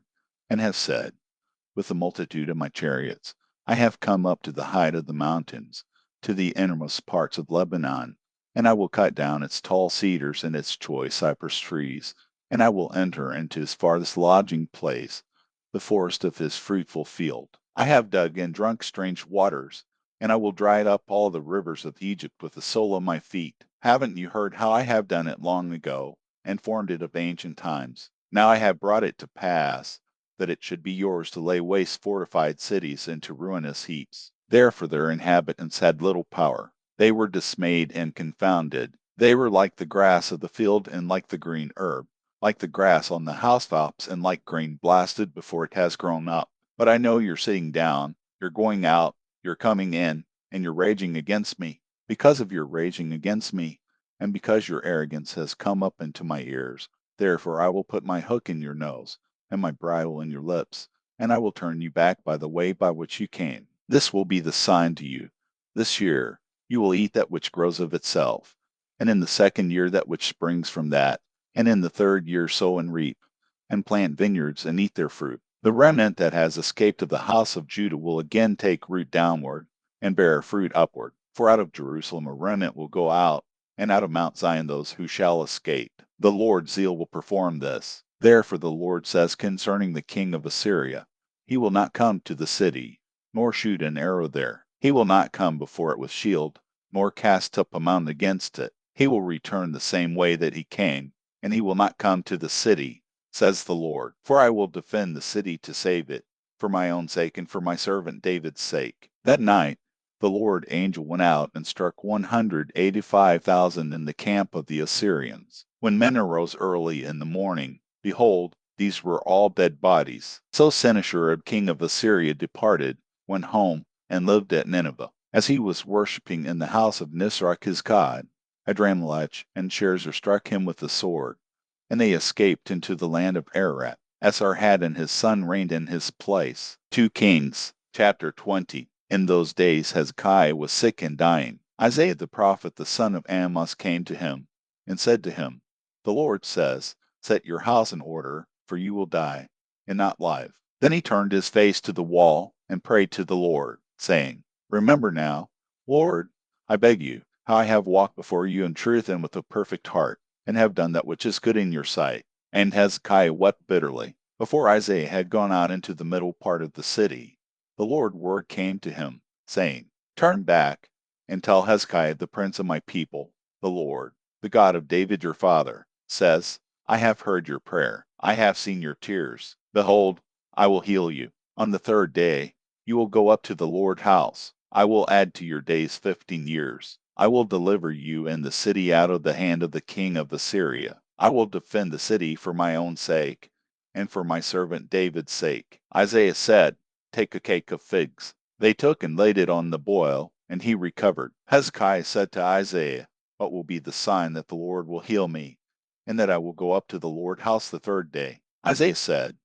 and have said, With the multitude of my chariots I have come up to the height of the mountains, to the innermost parts of Lebanon, and I will cut down its tall cedars and its choice cypress trees, and I will enter into his farthest lodging place, the forest of his fruitful field. I have dug and drunk strange waters, and I will dry up all the rivers of Egypt with the sole of my feet. Haven't you heard how I have done it long ago, and formed it of ancient times? Now I have brought it to pass, that it should be yours to lay waste fortified cities into ruinous heaps. Therefore their inhabitants had little power. They were dismayed and confounded. They were like the grass of the field and like the green herb, like the grass on the housetops and like grain blasted before it has grown up. But I know you're sitting down, you're going out, you're coming in, and you're raging against me. Because of your raging against me, and because your arrogance has come up into my ears, therefore I will put my hook in your nose and my bridle in your lips, and I will turn you back by the way by which you came. This will be the sign to you. This year you will eat that which grows of itself, and in the second year that which springs from that, and in the third year sow and reap, and plant vineyards and eat their fruit. The remnant that has escaped of the house of Judah will again take root downward, and bear fruit upward. For out of Jerusalem a remnant will go out, and out of Mount Zion those who shall escape. The Lord's zeal will perform this. Therefore the Lord says concerning the king of Assyria, He will not come to the city, nor shoot an arrow there. He will not come before it with shield, nor cast up a mountain against it. He will return the same way that he came, and he will not come to the city, says the Lord. For I will defend the city to save it, for my own sake and for my servant David's sake. That night the Lord angel went out and struck 185,000 in the camp of the Assyrians. When men arose early in the morning, behold, these were all dead bodies. So Sennacherib king of Assyria departed, went home and lived at Nineveh. As he was worshipping in the house of Nisroch his god, Adrammelech and Sharezer struck him with the sword, and they escaped into the land of Ararat. Esarhaddon his son reigned in his place. 2 Kings, chapter 20. In those days Hezekiah was sick and dying. Isaiah the prophet, the son of Amoz, came to him and said to him, "The Lord says, set your house in order, for you will die, and not live." Then he turned his face to the wall and prayed to the Lord, saying, "Remember now, Lord, I beg you, how I have walked before you in truth and with a perfect heart, and have done that which is good in your sight." And Hezekiah wept bitterly. Before Isaiah had gone out into the middle part of the city, the Lord word came to him, saying, "Turn back, and tell Hezekiah the prince of my people, the Lord, the God of David your father, says, I have heard your prayer. I have seen your tears. Behold, I will heal you. On the third day, you will go up to the Lord's house. I will add to your days 15 years. I will deliver you and the city out of the hand of the king of Assyria. I will defend the city for my own sake, and for my servant David's sake." Isaiah said, "Take a cake of figs." They took and laid it on the boil, and he recovered. Hezekiah said to Isaiah, "What will be the sign that the Lord will heal me, and that I will go up to the Lord's house the third day?" Isaiah said,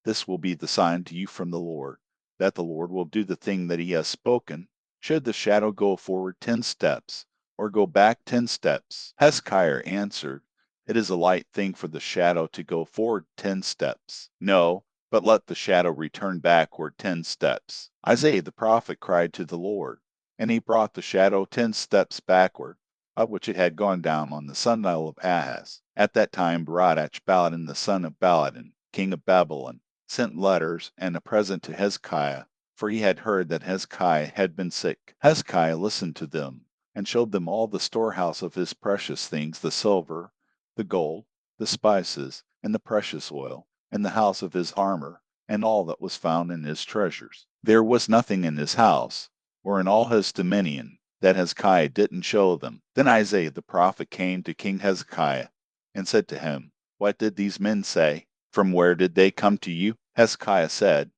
"This will be the sign to you from the Lord, that the Lord will do the thing that he has spoken. Should the shadow go forward 10 steps, or go back 10 steps?" Hezekiah answered, "It is a light thing for the shadow to go forward 10 steps. No, but let the shadow return backward 10 steps." Isaiah the prophet cried to the Lord, and he brought the shadow 10 steps backward, of which it had gone down on the sundial of Ahaz. At that time Baladin the son of Baladin, king of Babylon, sent letters and a present to Hezekiah, for he had heard that Hezekiah had been sick. Hezekiah listened to them, and showed them all the storehouse of his precious things, the silver, the gold, the spices, and the precious oil, and the house of his armor, and all that was found in his treasures. There was nothing in his house, or in all his dominion, that Hezekiah didn't show them. Then Isaiah the prophet came to King Hezekiah, and said to him, "What did these men say? From where did they come to you?" Hezekiah said,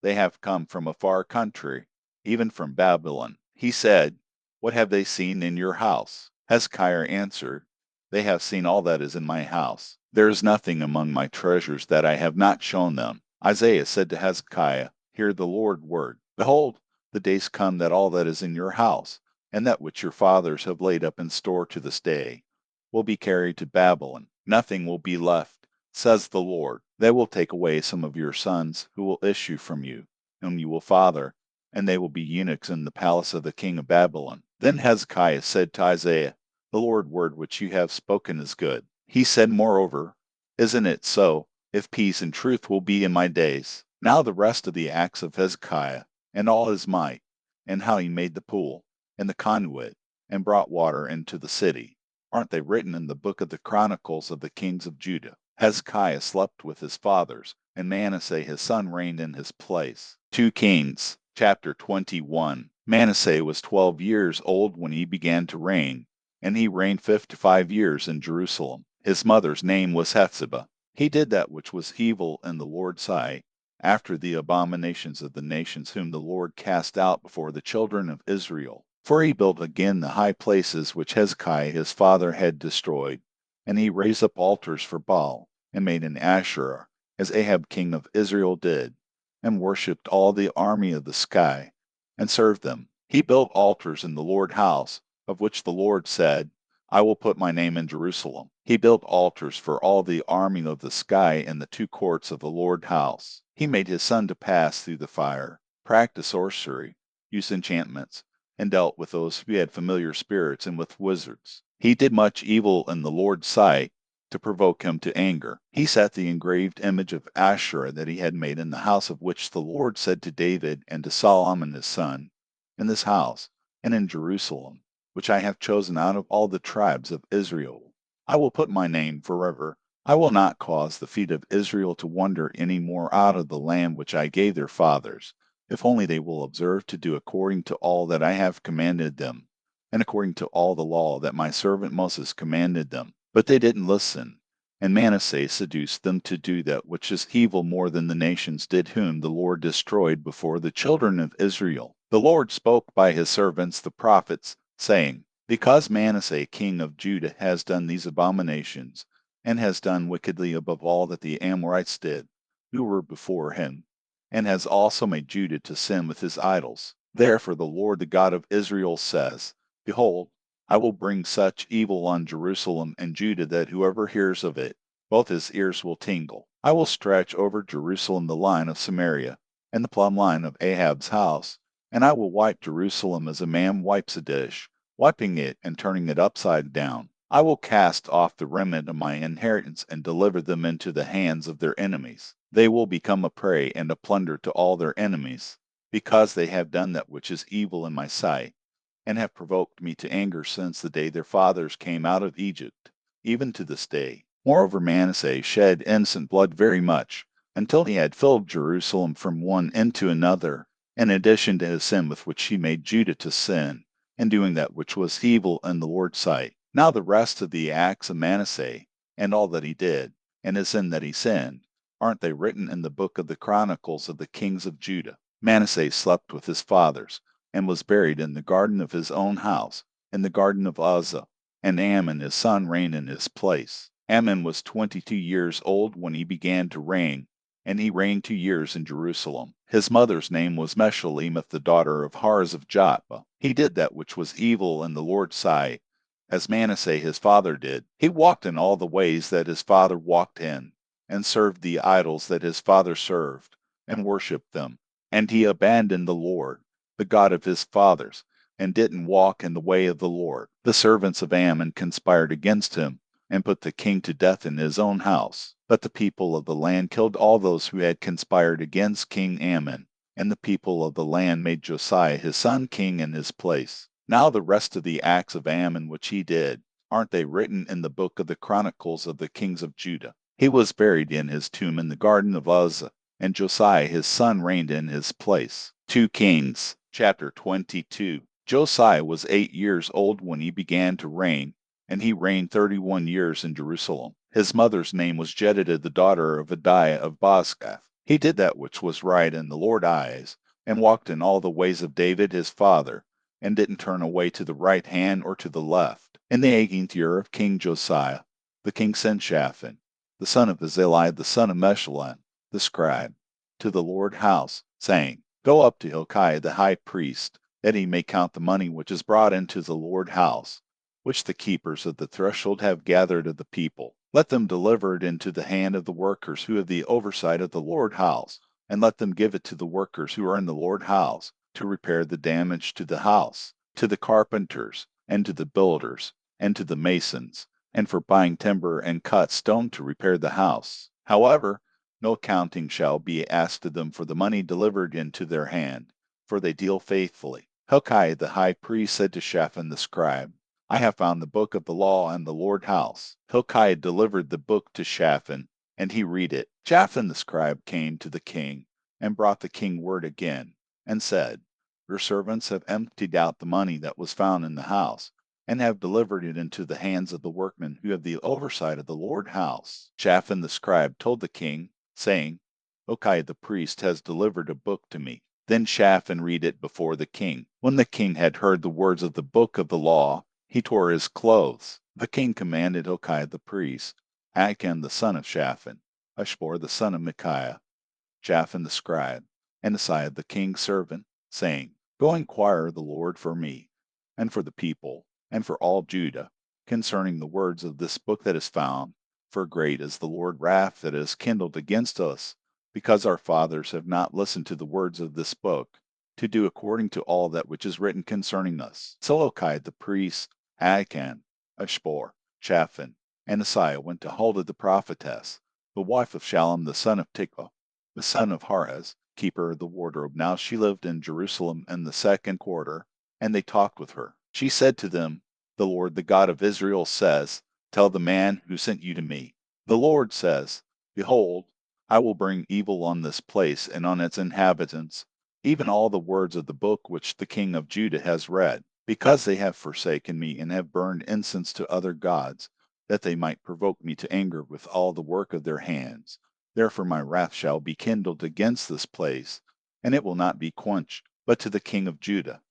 "They have come from a far country, even from Babylon." He said, "What have they seen in your house?" Hezekiah answered, "They have seen all that is in my house. There is nothing among my treasures that I have not shown them." Isaiah said to Hezekiah, "Hear the Lord's word. Behold, the days come that all that is in your house, and that which your fathers have laid up in store to this day, will be carried to Babylon. Nothing will be left, says the Lord. They will take away some of your sons who will issue from you, whom you will father, and they will be eunuchs in the palace of the king of Babylon." Then Hezekiah said to Isaiah, "The Lord's word which you have spoken is good." He said, moreover, "Isn't it so, if peace and truth will be in my days?" Now the rest of the acts of Hezekiah, and all his might, and how he made the pool, and the conduit, and brought water into the city, aren't they written in the book of the Chronicles of the kings of Judah? Hezekiah slept with his fathers, and Manasseh his son reigned in his place. 2 Kings, chapter 21. Manasseh was 12 years old when he began to reign, and he reigned 55 years in Jerusalem. His mother's name was Hephzibah. He did that which was evil in the Lord's sight, after the abominations of the nations whom the Lord cast out before the children of Israel. For he built again the high places which Hezekiah his father had destroyed, and he raised up altars for Baal, and made an Asherah, as Ahab king of Israel did, and worshipped all the army of the sky, and served them. He built altars in the Lord's house, of which the Lord said, I will put my name in Jerusalem. He built altars for all the army of the sky in the 2 courts of the Lord's house. He made his son to pass through the fire, practiced sorcery, used enchantments, and dealt with those who had familiar spirits and with wizards. He did much evil in the Lord's sight, to provoke him to anger. He set the engraved image of Asherah that he had made in the house of which the Lord said to David and to Solomon his son, In this house, and in Jerusalem, which I have chosen out of all the tribes of Israel, I will put my name forever. I will not cause the feet of Israel to wander any more out of the land which I gave their fathers, if only they will observe to do according to all that I have commanded them, and according to all the law that my servant Moses commanded them. But they didn't listen, And Manasseh seduced them to do that which is evil more than the nations did whom the Lord destroyed before the children of Israel. The Lord spoke by his servants the prophets, saying, Because Manasseh king of Judah has done these abominations, and has done wickedly above all that the Amorites did, who were before him, and has also made Judah to sin with his idols. Therefore the Lord the God of Israel says, Behold, I will bring such evil on Jerusalem and Judah that whoever hears of it, both his ears will tingle. I will stretch over Jerusalem the line of Samaria, and the plumb line of Ahab's house, and I will wipe Jerusalem as a man wipes a dish, wiping it and turning it upside down. I will cast off the remnant of my inheritance and deliver them into the hands of their enemies. They will become a prey and a plunder to all their enemies, because they have done that which is evil in my sight, and have provoked me to anger since the day their fathers came out of Egypt, even to this day. Moreover, Manasseh shed innocent blood very much, until he had filled Jerusalem from one end to another, in addition to his sin with which he made Judah to sin, in doing that which was evil in the Lord's sight. Now the rest of the acts of Manasseh, and all that he did, and his sin that he sinned, aren't they written in the book of the Chronicles of the kings of Judah? Manasseh slept with his fathers, and was buried in the garden of his own house, in the garden of Uzzah, and Amon his son reigned in his place. Amon was 22 years old when he began to reign, and he reigned 2 years in Jerusalem. His mother's name was Meshullemeth, the daughter of Harz of Jotbah. He did that which was evil in the Lord's sight, as Manasseh his father did. He walked in all the ways that his father walked in, and served the idols that his father served, and worshipped them. And he abandoned the Lord, the God of his fathers, and didn't walk in the way of the Lord. The servants of Ammon conspired against him, and put the king to death in his own house. But the people of the land killed all those who had conspired against King Ammon, and the people of the land made Josiah his son king in his place. Now the rest of the acts of Ammon which he did, aren't they written in the book of the Chronicles of the kings of Judah? He was buried in his tomb in the garden of Uzzah, and Josiah his son reigned in his place. 2 Kings chapter 22. Josiah was 8 years old when he began to reign, and he reigned 31 years in Jerusalem. His mother's name was Jedidah, the daughter of Adiah of Bozkath. He did that which was right in the Lord's eyes, and walked in all the ways of David his father, and didn't turn away to the right hand or to the left. In the 18th year of King Josiah, the king sent Shaphan, the son of Azaliah, the son of Meshullam, the scribe, to the Lord's house, saying, Go up to Hilkiah the high priest, that he may count the money which is brought into the Lord's house, which the keepers of the threshold have gathered of the people. Let them deliver it into the hand of the workers who have the oversight of the Lord's house, and let them give it to the workers who are in the Lord's house, to repair the damage to the house, to the carpenters, and to the builders, and to the masons, and for buying timber and cut stone to repair the house. However, no accounting shall be asked of them for the money delivered into their hand, for they deal faithfully. Hilkiah the high priest said to Shaphan the scribe, I have found the book of the law in the Lord's house. Hilkiah delivered the book to Shaphan, and he read it. Shaphan the scribe came to the king, and brought the king word again, and said, Your servants have emptied out the money that was found in the house, and have delivered it into the hands of the workmen who have the oversight of the Lord's house. Shaphan the scribe told the king, saying, Hilkiah the priest has delivered a book to me. Then Shaphan read it before the king. When the king had heard the words of the book of the law, he tore his clothes. The king commanded Hilkiah the priest, Achan the son of Shaphan, Ashbor the son of Micaiah, Shaphan the scribe, and Asaiah the king's servant, saying, Go inquire of the Lord for me, and for the people, and for all Judah, concerning the words of this book that is found, for great is the Lord's wrath that is kindled against us, because our fathers have not listened to the words of this book, to do according to all that which is written concerning us. So Hilkiah the priest, Achan, Ashbor, Shaphan, and Asaiah went to Huldah the prophetess, the wife of Shallum the son of Tikva, the son of Harez, keeper of the wardrobe. Now she lived in Jerusalem in the second quarter, and they talked with her. She said to them, The Lord, the God of Israel, says, Tell the man who sent you to me. The Lord says, Behold, I will bring evil on this place and on its inhabitants, even all the words of the book which the king of Judah has read, because they have forsaken me and have burned incense to other gods, that they might provoke me to anger with all the work of their hands. Therefore my wrath shall be kindled against this place, and it will not be quenched. But to the king of Judah,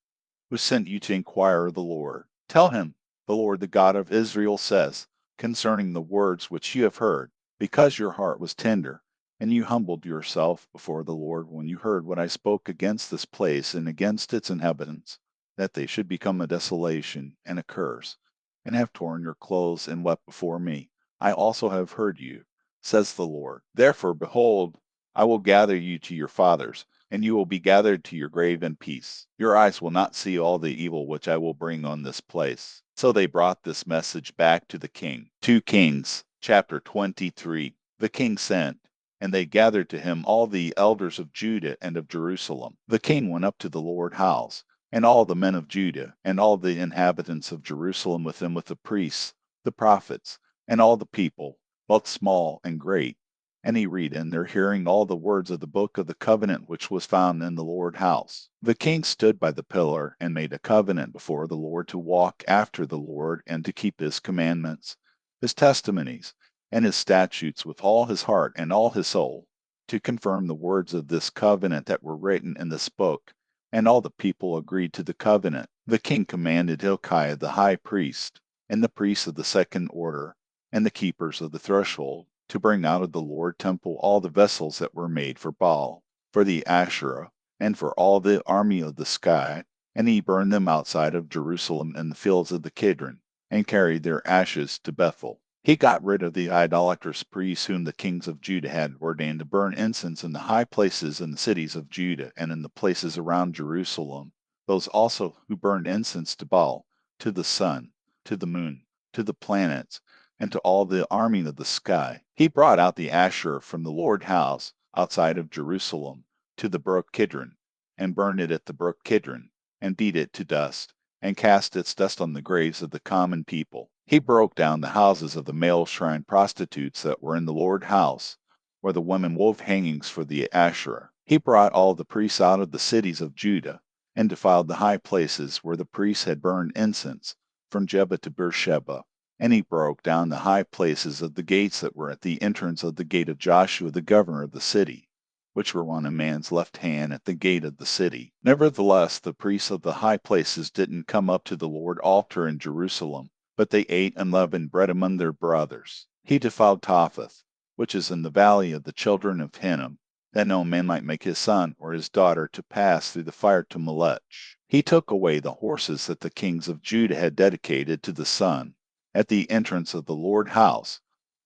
who sent you to inquire of the Lord, tell him, the Lord the God of Israel says, concerning the words which you have heard, because your heart was tender, and you humbled yourself before the Lord when you heard what I spoke against this place and against its inhabitants, that they should become a desolation and a curse, and have torn your clothes and wept before me. I also have heard you, says the Lord. Therefore, behold, I will gather you to your fathers, and you will be gathered to your grave in peace. Your eyes will not see all the evil which I will bring on this place. So they brought this message back to the king. 2 Kings, chapter 23. The king sent, and they gathered to him all the elders of Judah and of Jerusalem. The king went up to the Lord's house, and all the men of Judah, and all the inhabitants of Jerusalem with him, with the priests, the prophets, and all the people, both small and great. And he read in their hearing all the words of the book of the covenant which was found in the Lord's house. The king stood by the pillar and made a covenant before the Lord to walk after the Lord and to keep his commandments, his testimonies, and his statutes with all his heart and all his soul, to confirm the words of this covenant that were written in this book. And all the people agreed to the covenant. The king commanded Hilkiah the high priest, and the priests of the second order, and the keepers of the threshold, to bring out of the Lord temple all the vessels that were made for Baal, for the Asherah, and for all the army of the sky, and he burned them outside of Jerusalem in the fields of the Kidron, and carried their ashes to Bethel. He got rid of the idolatrous priests whom the kings of Judah had ordained to burn incense in the high places in the cities of Judah and in the places around Jerusalem, those also who burned incense to Baal, to the sun, to the moon, to the planets, and to all the army of the sky. He brought out the Asherah from the Lord's house outside of Jerusalem to the brook Kidron, and burned it at the brook Kidron, and beat it to dust, and cast its dust on the graves of the common people. He broke down the houses of the male shrine prostitutes that were in the Lord's house, where the women wove hangings for the Asherah. He brought all the priests out of the cities of Judah, and defiled the high places where the priests had burned incense, from Jebah to Beersheba. And he broke down the high places of the gates that were at the entrance of the gate of Joshua the governor of the city, which were on a man's left hand at the gate of the city. Nevertheless, the priests of the high places didn't come up to the Lord's altar in Jerusalem, but they ate unleavened bread among their brothers. He defiled Topheth, which is in the valley of the children of Hinnom, that no man might make his son or his daughter to pass through the fire to Melech. He took away the horses that the kings of Judah had dedicated to the sun, at the entrance of the Lord's house,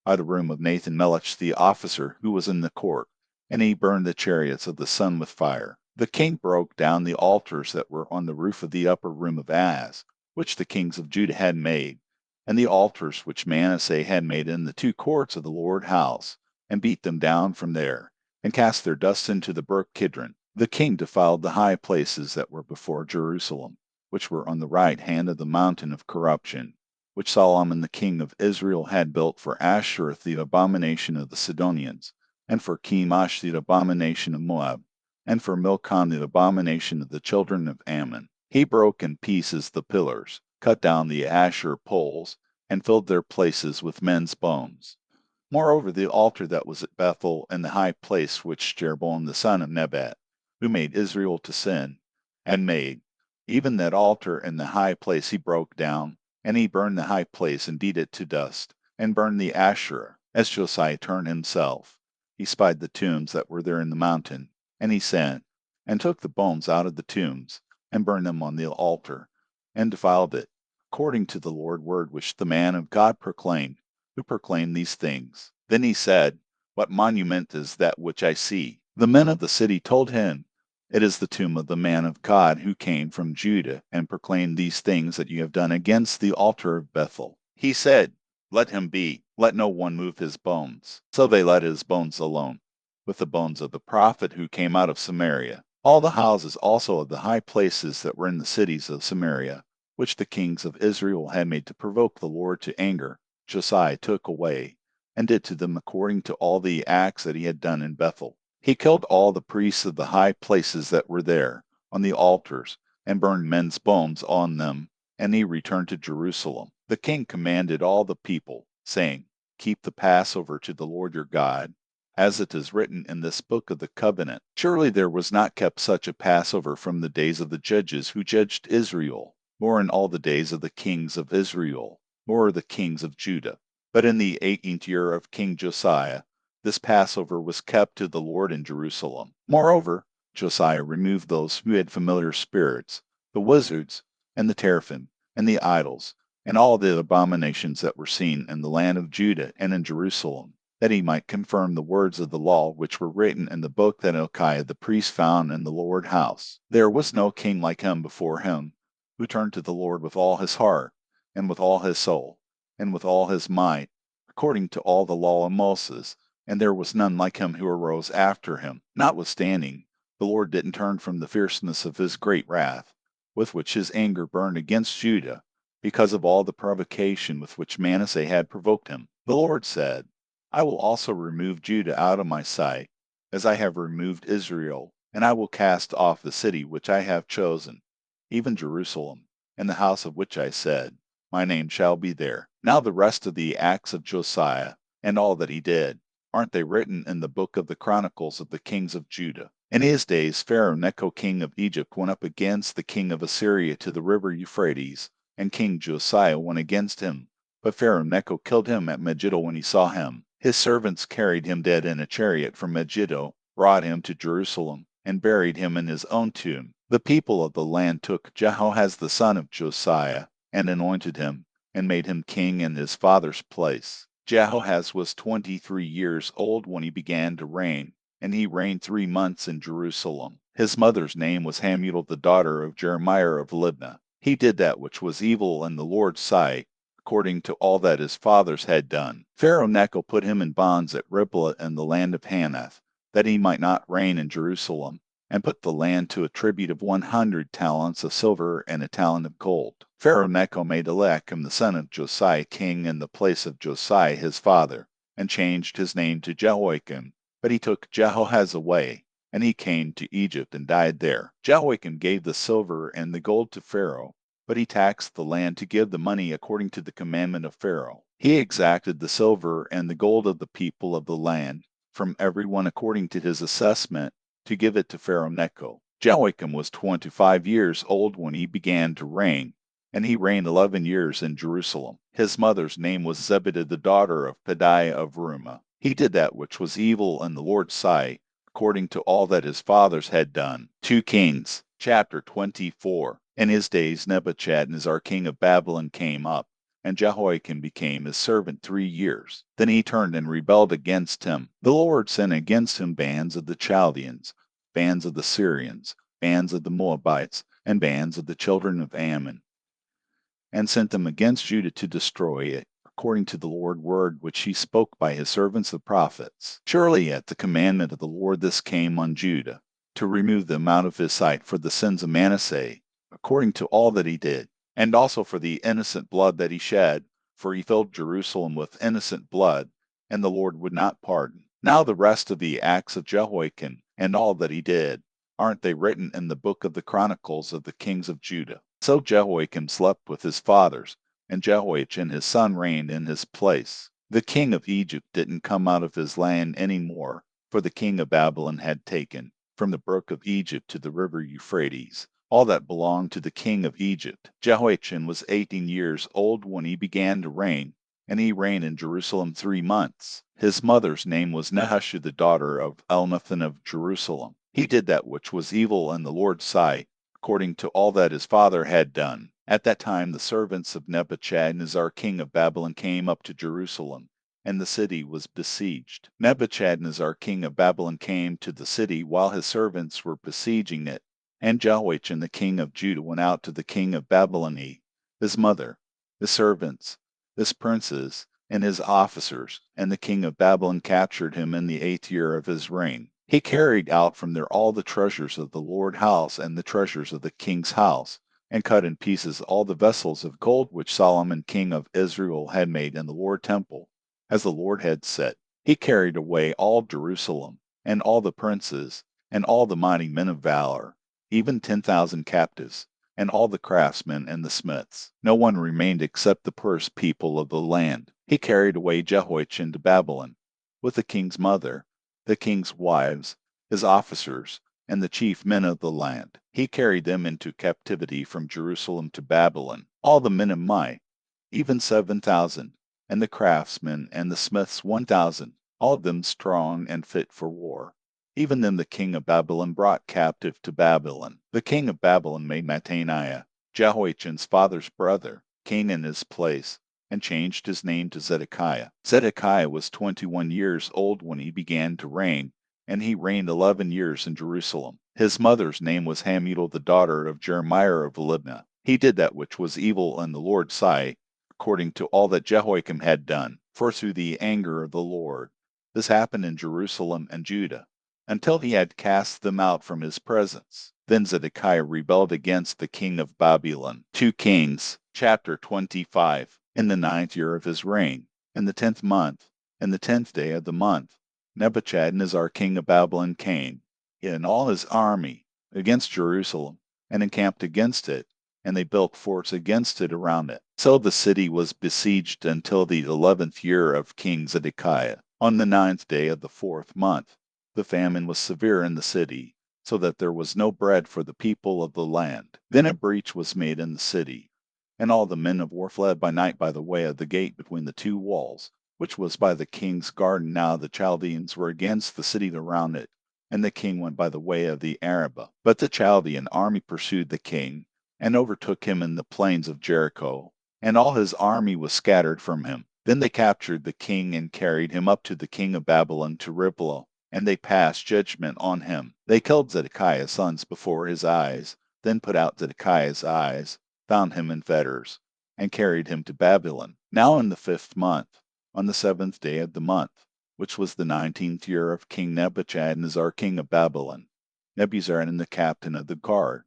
by the room of Nathan Melech the officer who was in the court, and he burned the chariots of the sun with fire. The king broke down the altars that were on the roof of the upper room of Az, which the kings of Judah had made, and the altars which Manasseh had made in the two courts of the Lord's house, and beat them down from there, and cast their dust into the brook Kidron. The king defiled the high places that were before Jerusalem, which were on the right hand of the mountain of corruption, which Solomon the king of Israel had built for Ashereth the abomination of the Sidonians, and for Chemosh the abomination of Moab, and for Milcom the abomination of the children of Ammon. He broke in pieces the pillars, cut down the Asher poles, and filled their places with men's bones. Moreover, the altar that was at Bethel and the high place which Jeroboam the son of Nebat, who made Israel to sin, had made, even that altar and the high place he broke down, and he burned the high place and beat it to dust, and burned the Asherah, as Josiah turned himself. He spied the tombs that were there in the mountain, and he sent, and took the bones out of the tombs, and burned them on the altar, and defiled it, according to the Lord's word which the man of God proclaimed, who proclaimed these things. Then he said, What monument is that which I see? The men of the city told him, It is the tomb of the man of God who came from Judah and proclaimed these things that you have done against the altar of Bethel. He said, Let him be, let no one move his bones. So they let his bones alone, with the bones of the prophet who came out of Samaria. All the houses also of the high places that were in the cities of Samaria, which the kings of Israel had made to provoke the Lord to anger, Josiah took away, and did to them according to all the acts that he had done in Bethel. He killed all the priests of the high places that were there, on the altars, and burned men's bones on them, and he returned to Jerusalem. The king commanded all the people, saying, "Keep the Passover to the Lord your God, as it is written in this book of the covenant." Surely there was not kept such a Passover from the days of the judges who judged Israel, nor in all the days of the kings of Israel, nor the kings of Judah. But in the 18th year of King Josiah, this Passover was kept to the Lord in Jerusalem. Moreover, Josiah removed those who had familiar spirits, the wizards, and the teraphim, and the idols, and all the abominations that were seen in the land of Judah and in Jerusalem, that he might confirm the words of the law which were written in the book that Hilkiah the priest found in the Lord's house. There was no king like him before him, who turned to the Lord with all his heart, and with all his soul, and with all his might, according to all the law of Moses, and there was none like him who arose after him. Notwithstanding, the Lord didn't turn from the fierceness of his great wrath, with which his anger burned against Judah, because of all the provocation with which Manasseh had provoked him. The Lord said, "I will also remove Judah out of my sight, as I have removed Israel, and I will cast off the city which I have chosen, even Jerusalem, and the house of which I said, My name shall be there." Now the rest of the acts of Josiah, and all that he did, aren't they written in the book of the Chronicles of the kings of Judah? In his days Pharaoh Necho king of Egypt went up against the king of Assyria to the river Euphrates, and King Josiah went against him. But Pharaoh Necho killed him at Megiddo when he saw him. His servants carried him dead in a chariot from Megiddo, brought him to Jerusalem, and buried him in his own tomb. The people of the land took Jehoahaz the son of Josiah, and anointed him, and made him king in his father's place. Jehoahaz was 23 years old when he began to reign, and he reigned 3 months in Jerusalem. His mother's name was Hamutal the daughter of Jeremiah of Libnah. He did that which was evil in the Lord's sight, according to all that his fathers had done. Pharaoh Necho put him in bonds at Riblah in the land of Hamath, that he might not reign in Jerusalem, and put the land to a tribute of 100 talents of silver and a talent of gold. Pharaoh Necho made Eliakim the son of Josiah king in the place of Josiah his father, and changed his name to Jehoiakim. But he took Jehoahaz away, and he came to Egypt and died there. Jehoiakim gave the silver and the gold to Pharaoh, but he taxed the land to give the money according to the commandment of Pharaoh. He exacted the silver and the gold of the people of the land, from every one according to his assessment, to give it to Pharaoh Necho. Jehoiakim was 25 years old when he began to reign, and he reigned 11 years in Jerusalem. His mother's name was Zebidah the daughter of Pedaiah of Rumah. He did that which was evil in the Lord's sight, according to all that his fathers had done. 2 Kings, chapter 24. In his days Nebuchadnezzar king of Babylon came up, and Jehoiakim became his servant 3 years. Then he turned and rebelled against him. The Lord sent against him bands of the Chaldeans, bands of the Syrians, bands of the Moabites, and bands of the children of Ammon, and sent them against Judah to destroy it, according to the Lord's word which he spoke by his servants the prophets. Surely at the commandment of the Lord this came on Judah, to remove them out of his sight for the sins of Manasseh, according to all that he did, and also for the innocent blood that he shed, for he filled Jerusalem with innocent blood, and the Lord would not pardon. Now the rest of the acts of Jehoiakim, and all that he did, aren't they written in the book of the Chronicles of the kings of Judah? So Jehoiakim slept with his fathers, and Jehoiachin his son reigned in his place. The king of Egypt didn't come out of his land any more, for the king of Babylon had taken, from the brook of Egypt to the river Euphrates, all that belonged to the king of Egypt. Jehoiachin was 18 years old when he began to reign, and he reigned in Jerusalem 3 months. His mother's name was Nehushu the daughter of Elnathan of Jerusalem. He did that which was evil in the Lord's sight, according to all that his father had done. At that time the servants of Nebuchadnezzar king of Babylon came up to Jerusalem, and the city was besieged. Nebuchadnezzar king of Babylon came to the city while his servants were besieging it, and Jehoiachin the king of Judah went out to the king of Babylon, his mother, his servants, his princes, and his officers, and the king of Babylon captured him in the 8th year of his reign. He carried out from there all the treasures of the Lord's house and the treasures of the king's house, and cut in pieces all the vessels of gold which Solomon king of Israel had made in the Lord's temple, as the Lord had said. He carried away all Jerusalem, and all the princes, and all the mighty men of valor, even 10,000 captives, and all the craftsmen and the smiths. No one remained except the poorest people of the land. He carried away Jehoiachin to Babylon, with the king's mother, the king's wives, his officers, and the chief men of the land. He carried them into captivity from Jerusalem to Babylon, all the men of might, even 7,000, and the craftsmen and the smiths 1,000, all of them strong and fit for war. Even them the king of Babylon brought captive to Babylon. The king of Babylon made Mattaniah, Jehoiachin's father's brother, king in his place, and changed his name to Zedekiah. Zedekiah was 21 years old when he began to reign, and he reigned 11 years in Jerusalem. His mother's name was Hamutal, the daughter of Jeremiah of Libnah. He did that which was evil in the Lord's sight, according to all that Jehoiakim had done, for through the anger of the Lord. This happened in Jerusalem and Judah, until he had cast them out from his presence. Then Zedekiah rebelled against the king of Babylon. 2 Kings, chapter 25. In the 9th year of his reign, in the 10th month, in the 10th day of the month, Nebuchadnezzar king of Babylon came, in all his army, against Jerusalem, and encamped against it, and they built forts against it around it. So the city was besieged until the 11th year of King Zedekiah. On the 9th day of the 4th month, the famine was severe in the city, so that there was no bread for the people of the land. Then a breach was made in the city, and all the men of war fled by night by the way of the gate between the two walls, which was by the king's garden. Now the Chaldeans were against the city around it, and the king went by the way of the Arabah. But the Chaldean army pursued the king, and overtook him in the plains of Jericho, and all his army was scattered from him. Then they captured the king and carried him up to the king of Babylon to Riblah, and they passed judgment on him. They killed Zedekiah's sons before his eyes, then put out Zedekiah's eyes, bound him in fetters, and carried him to Babylon. Now in the 5th month, on the 7th day of the month, which was the 19th year of King Nebuchadnezzar king of Babylon, Nebuzaradan the captain of the guard,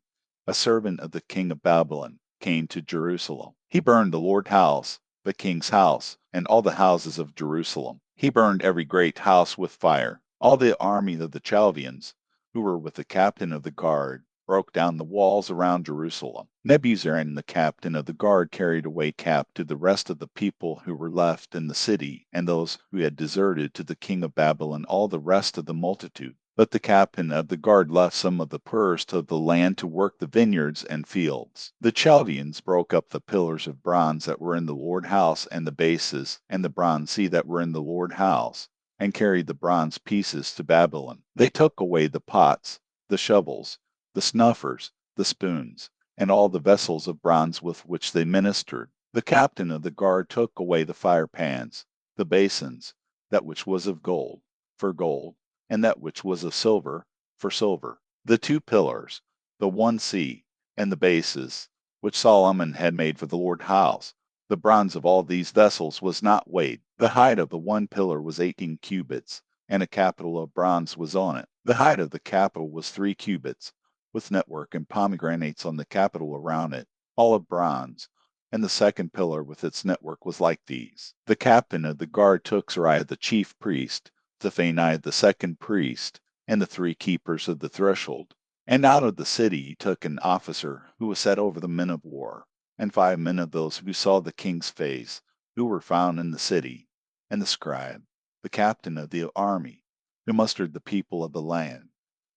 a servant of the king of Babylon, came to Jerusalem. He burned the Lord's house, the king's house, and all the houses of Jerusalem. He burned every great house with fire. All the army of the Chaldeans, who were with the captain of the guard, broke down the walls around Jerusalem. Nebuzaradan the captain of the guard carried away captive the rest of the people who were left in the city, and those who had deserted to the king of Babylon, all the rest of the multitude. But the captain of the guard left some of the poorest of the land to work the vineyards and fields. The Chaldeans broke up the pillars of bronze that were in the Lord's house, and the bases, and the bronze sea that were in the Lord's house, and carried the bronze pieces to Babylon. They took away the pots, the shovels, the snuffers, the spoons, and all the vessels of bronze with which they ministered. The captain of the guard took away the fire pans, the basins, that which was of gold, for gold, and that which was of silver, for silver. The 2 pillars, the 1 sea, and the bases, which Solomon had made for the Lord's house. The bronze of all these vessels was not weighed. The height of the 1 pillar was 18 cubits, and a capital of bronze was on it. The height of the capital was 3 cubits, with network and pomegranates on the capital around it, all of bronze, and the 2nd pillar with its network was like these. The captain of the guard took Sariah the chief priest, Zephaniah the 2nd priest, and the 3 keepers of the threshold. And out of the city he took an officer who was set over the men of war, and 5 men of those who saw the king's face, who were found in the city, and the scribe, the captain of the army, who mustered the people of the land,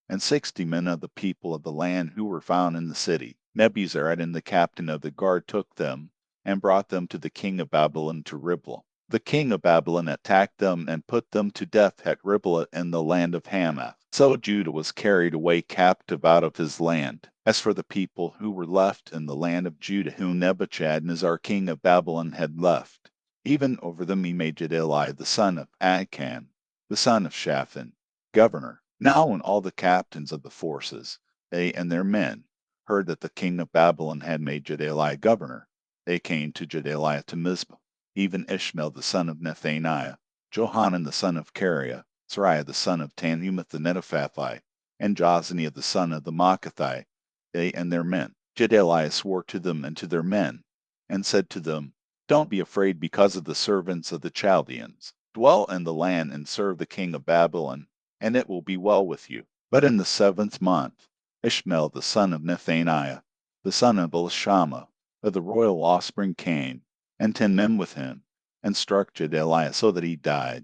and 60 men of the people of the land who were found in the city. Nebuzaradan the captain of the guard took them, and brought them to the king of Babylon to Riblah. The king of Babylon attacked them and put them to death at Riblah in the land of Hamath. So Judah was carried away captive out of his land. As for the people who were left in the land of Judah, whom Nebuchadnezzar king of Babylon had left, even over them he made Gedaliah the son of Acham, the son of Shaphan, governor. Now when all the captains of the forces, they and their men, heard that the king of Babylon had made Gedaliah governor, they came to Gedaliah to Mizpah. Even Ishmael the son of Nethaniah, Johanan the son of Kareah, Sariah the son of Tanhumeth the Netophathite, and Jozaniah the son of the Maacathite, they and their men. Gedaliah swore to them and to their men, and said to them, Don't be afraid because of the servants of the Chaldeans. Dwell in the land and serve the king of Babylon, and it will be well with you. But in the 7th month, Ishmael the son of Nethaniah, the son of Elishama, of the royal offspring came, and 10 men with him, and struck Gedaliah so that he died,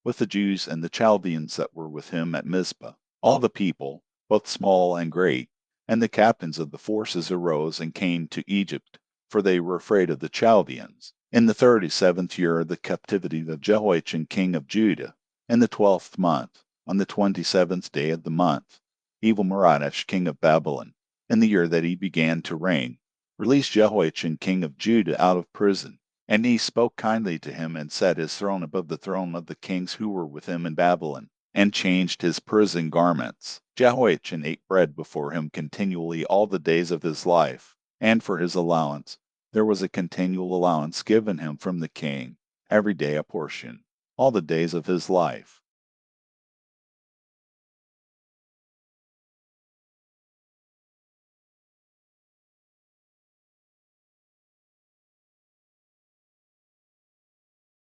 with the Jews and the Chaldeans that were with him at Mizpah. All the people, both small and great, and the captains of the forces arose and came to Egypt, for they were afraid of the Chaldeans. In the 37th year of the captivity of Jehoiachin king of Judah, in the 12th month, on the 27th day of the month, Evil-Merodach king of Babylon, in the year that he began to reign, released Jehoiachin king of Judah out of prison. And he spoke kindly to him, and set his throne above the throne of the kings who were with him in Babylon, and changed his prison garments. Jehoiachin ate bread before him continually all the days of his life, and for his allowance there was a continual allowance given him from the king, every day a portion, all the days of his life.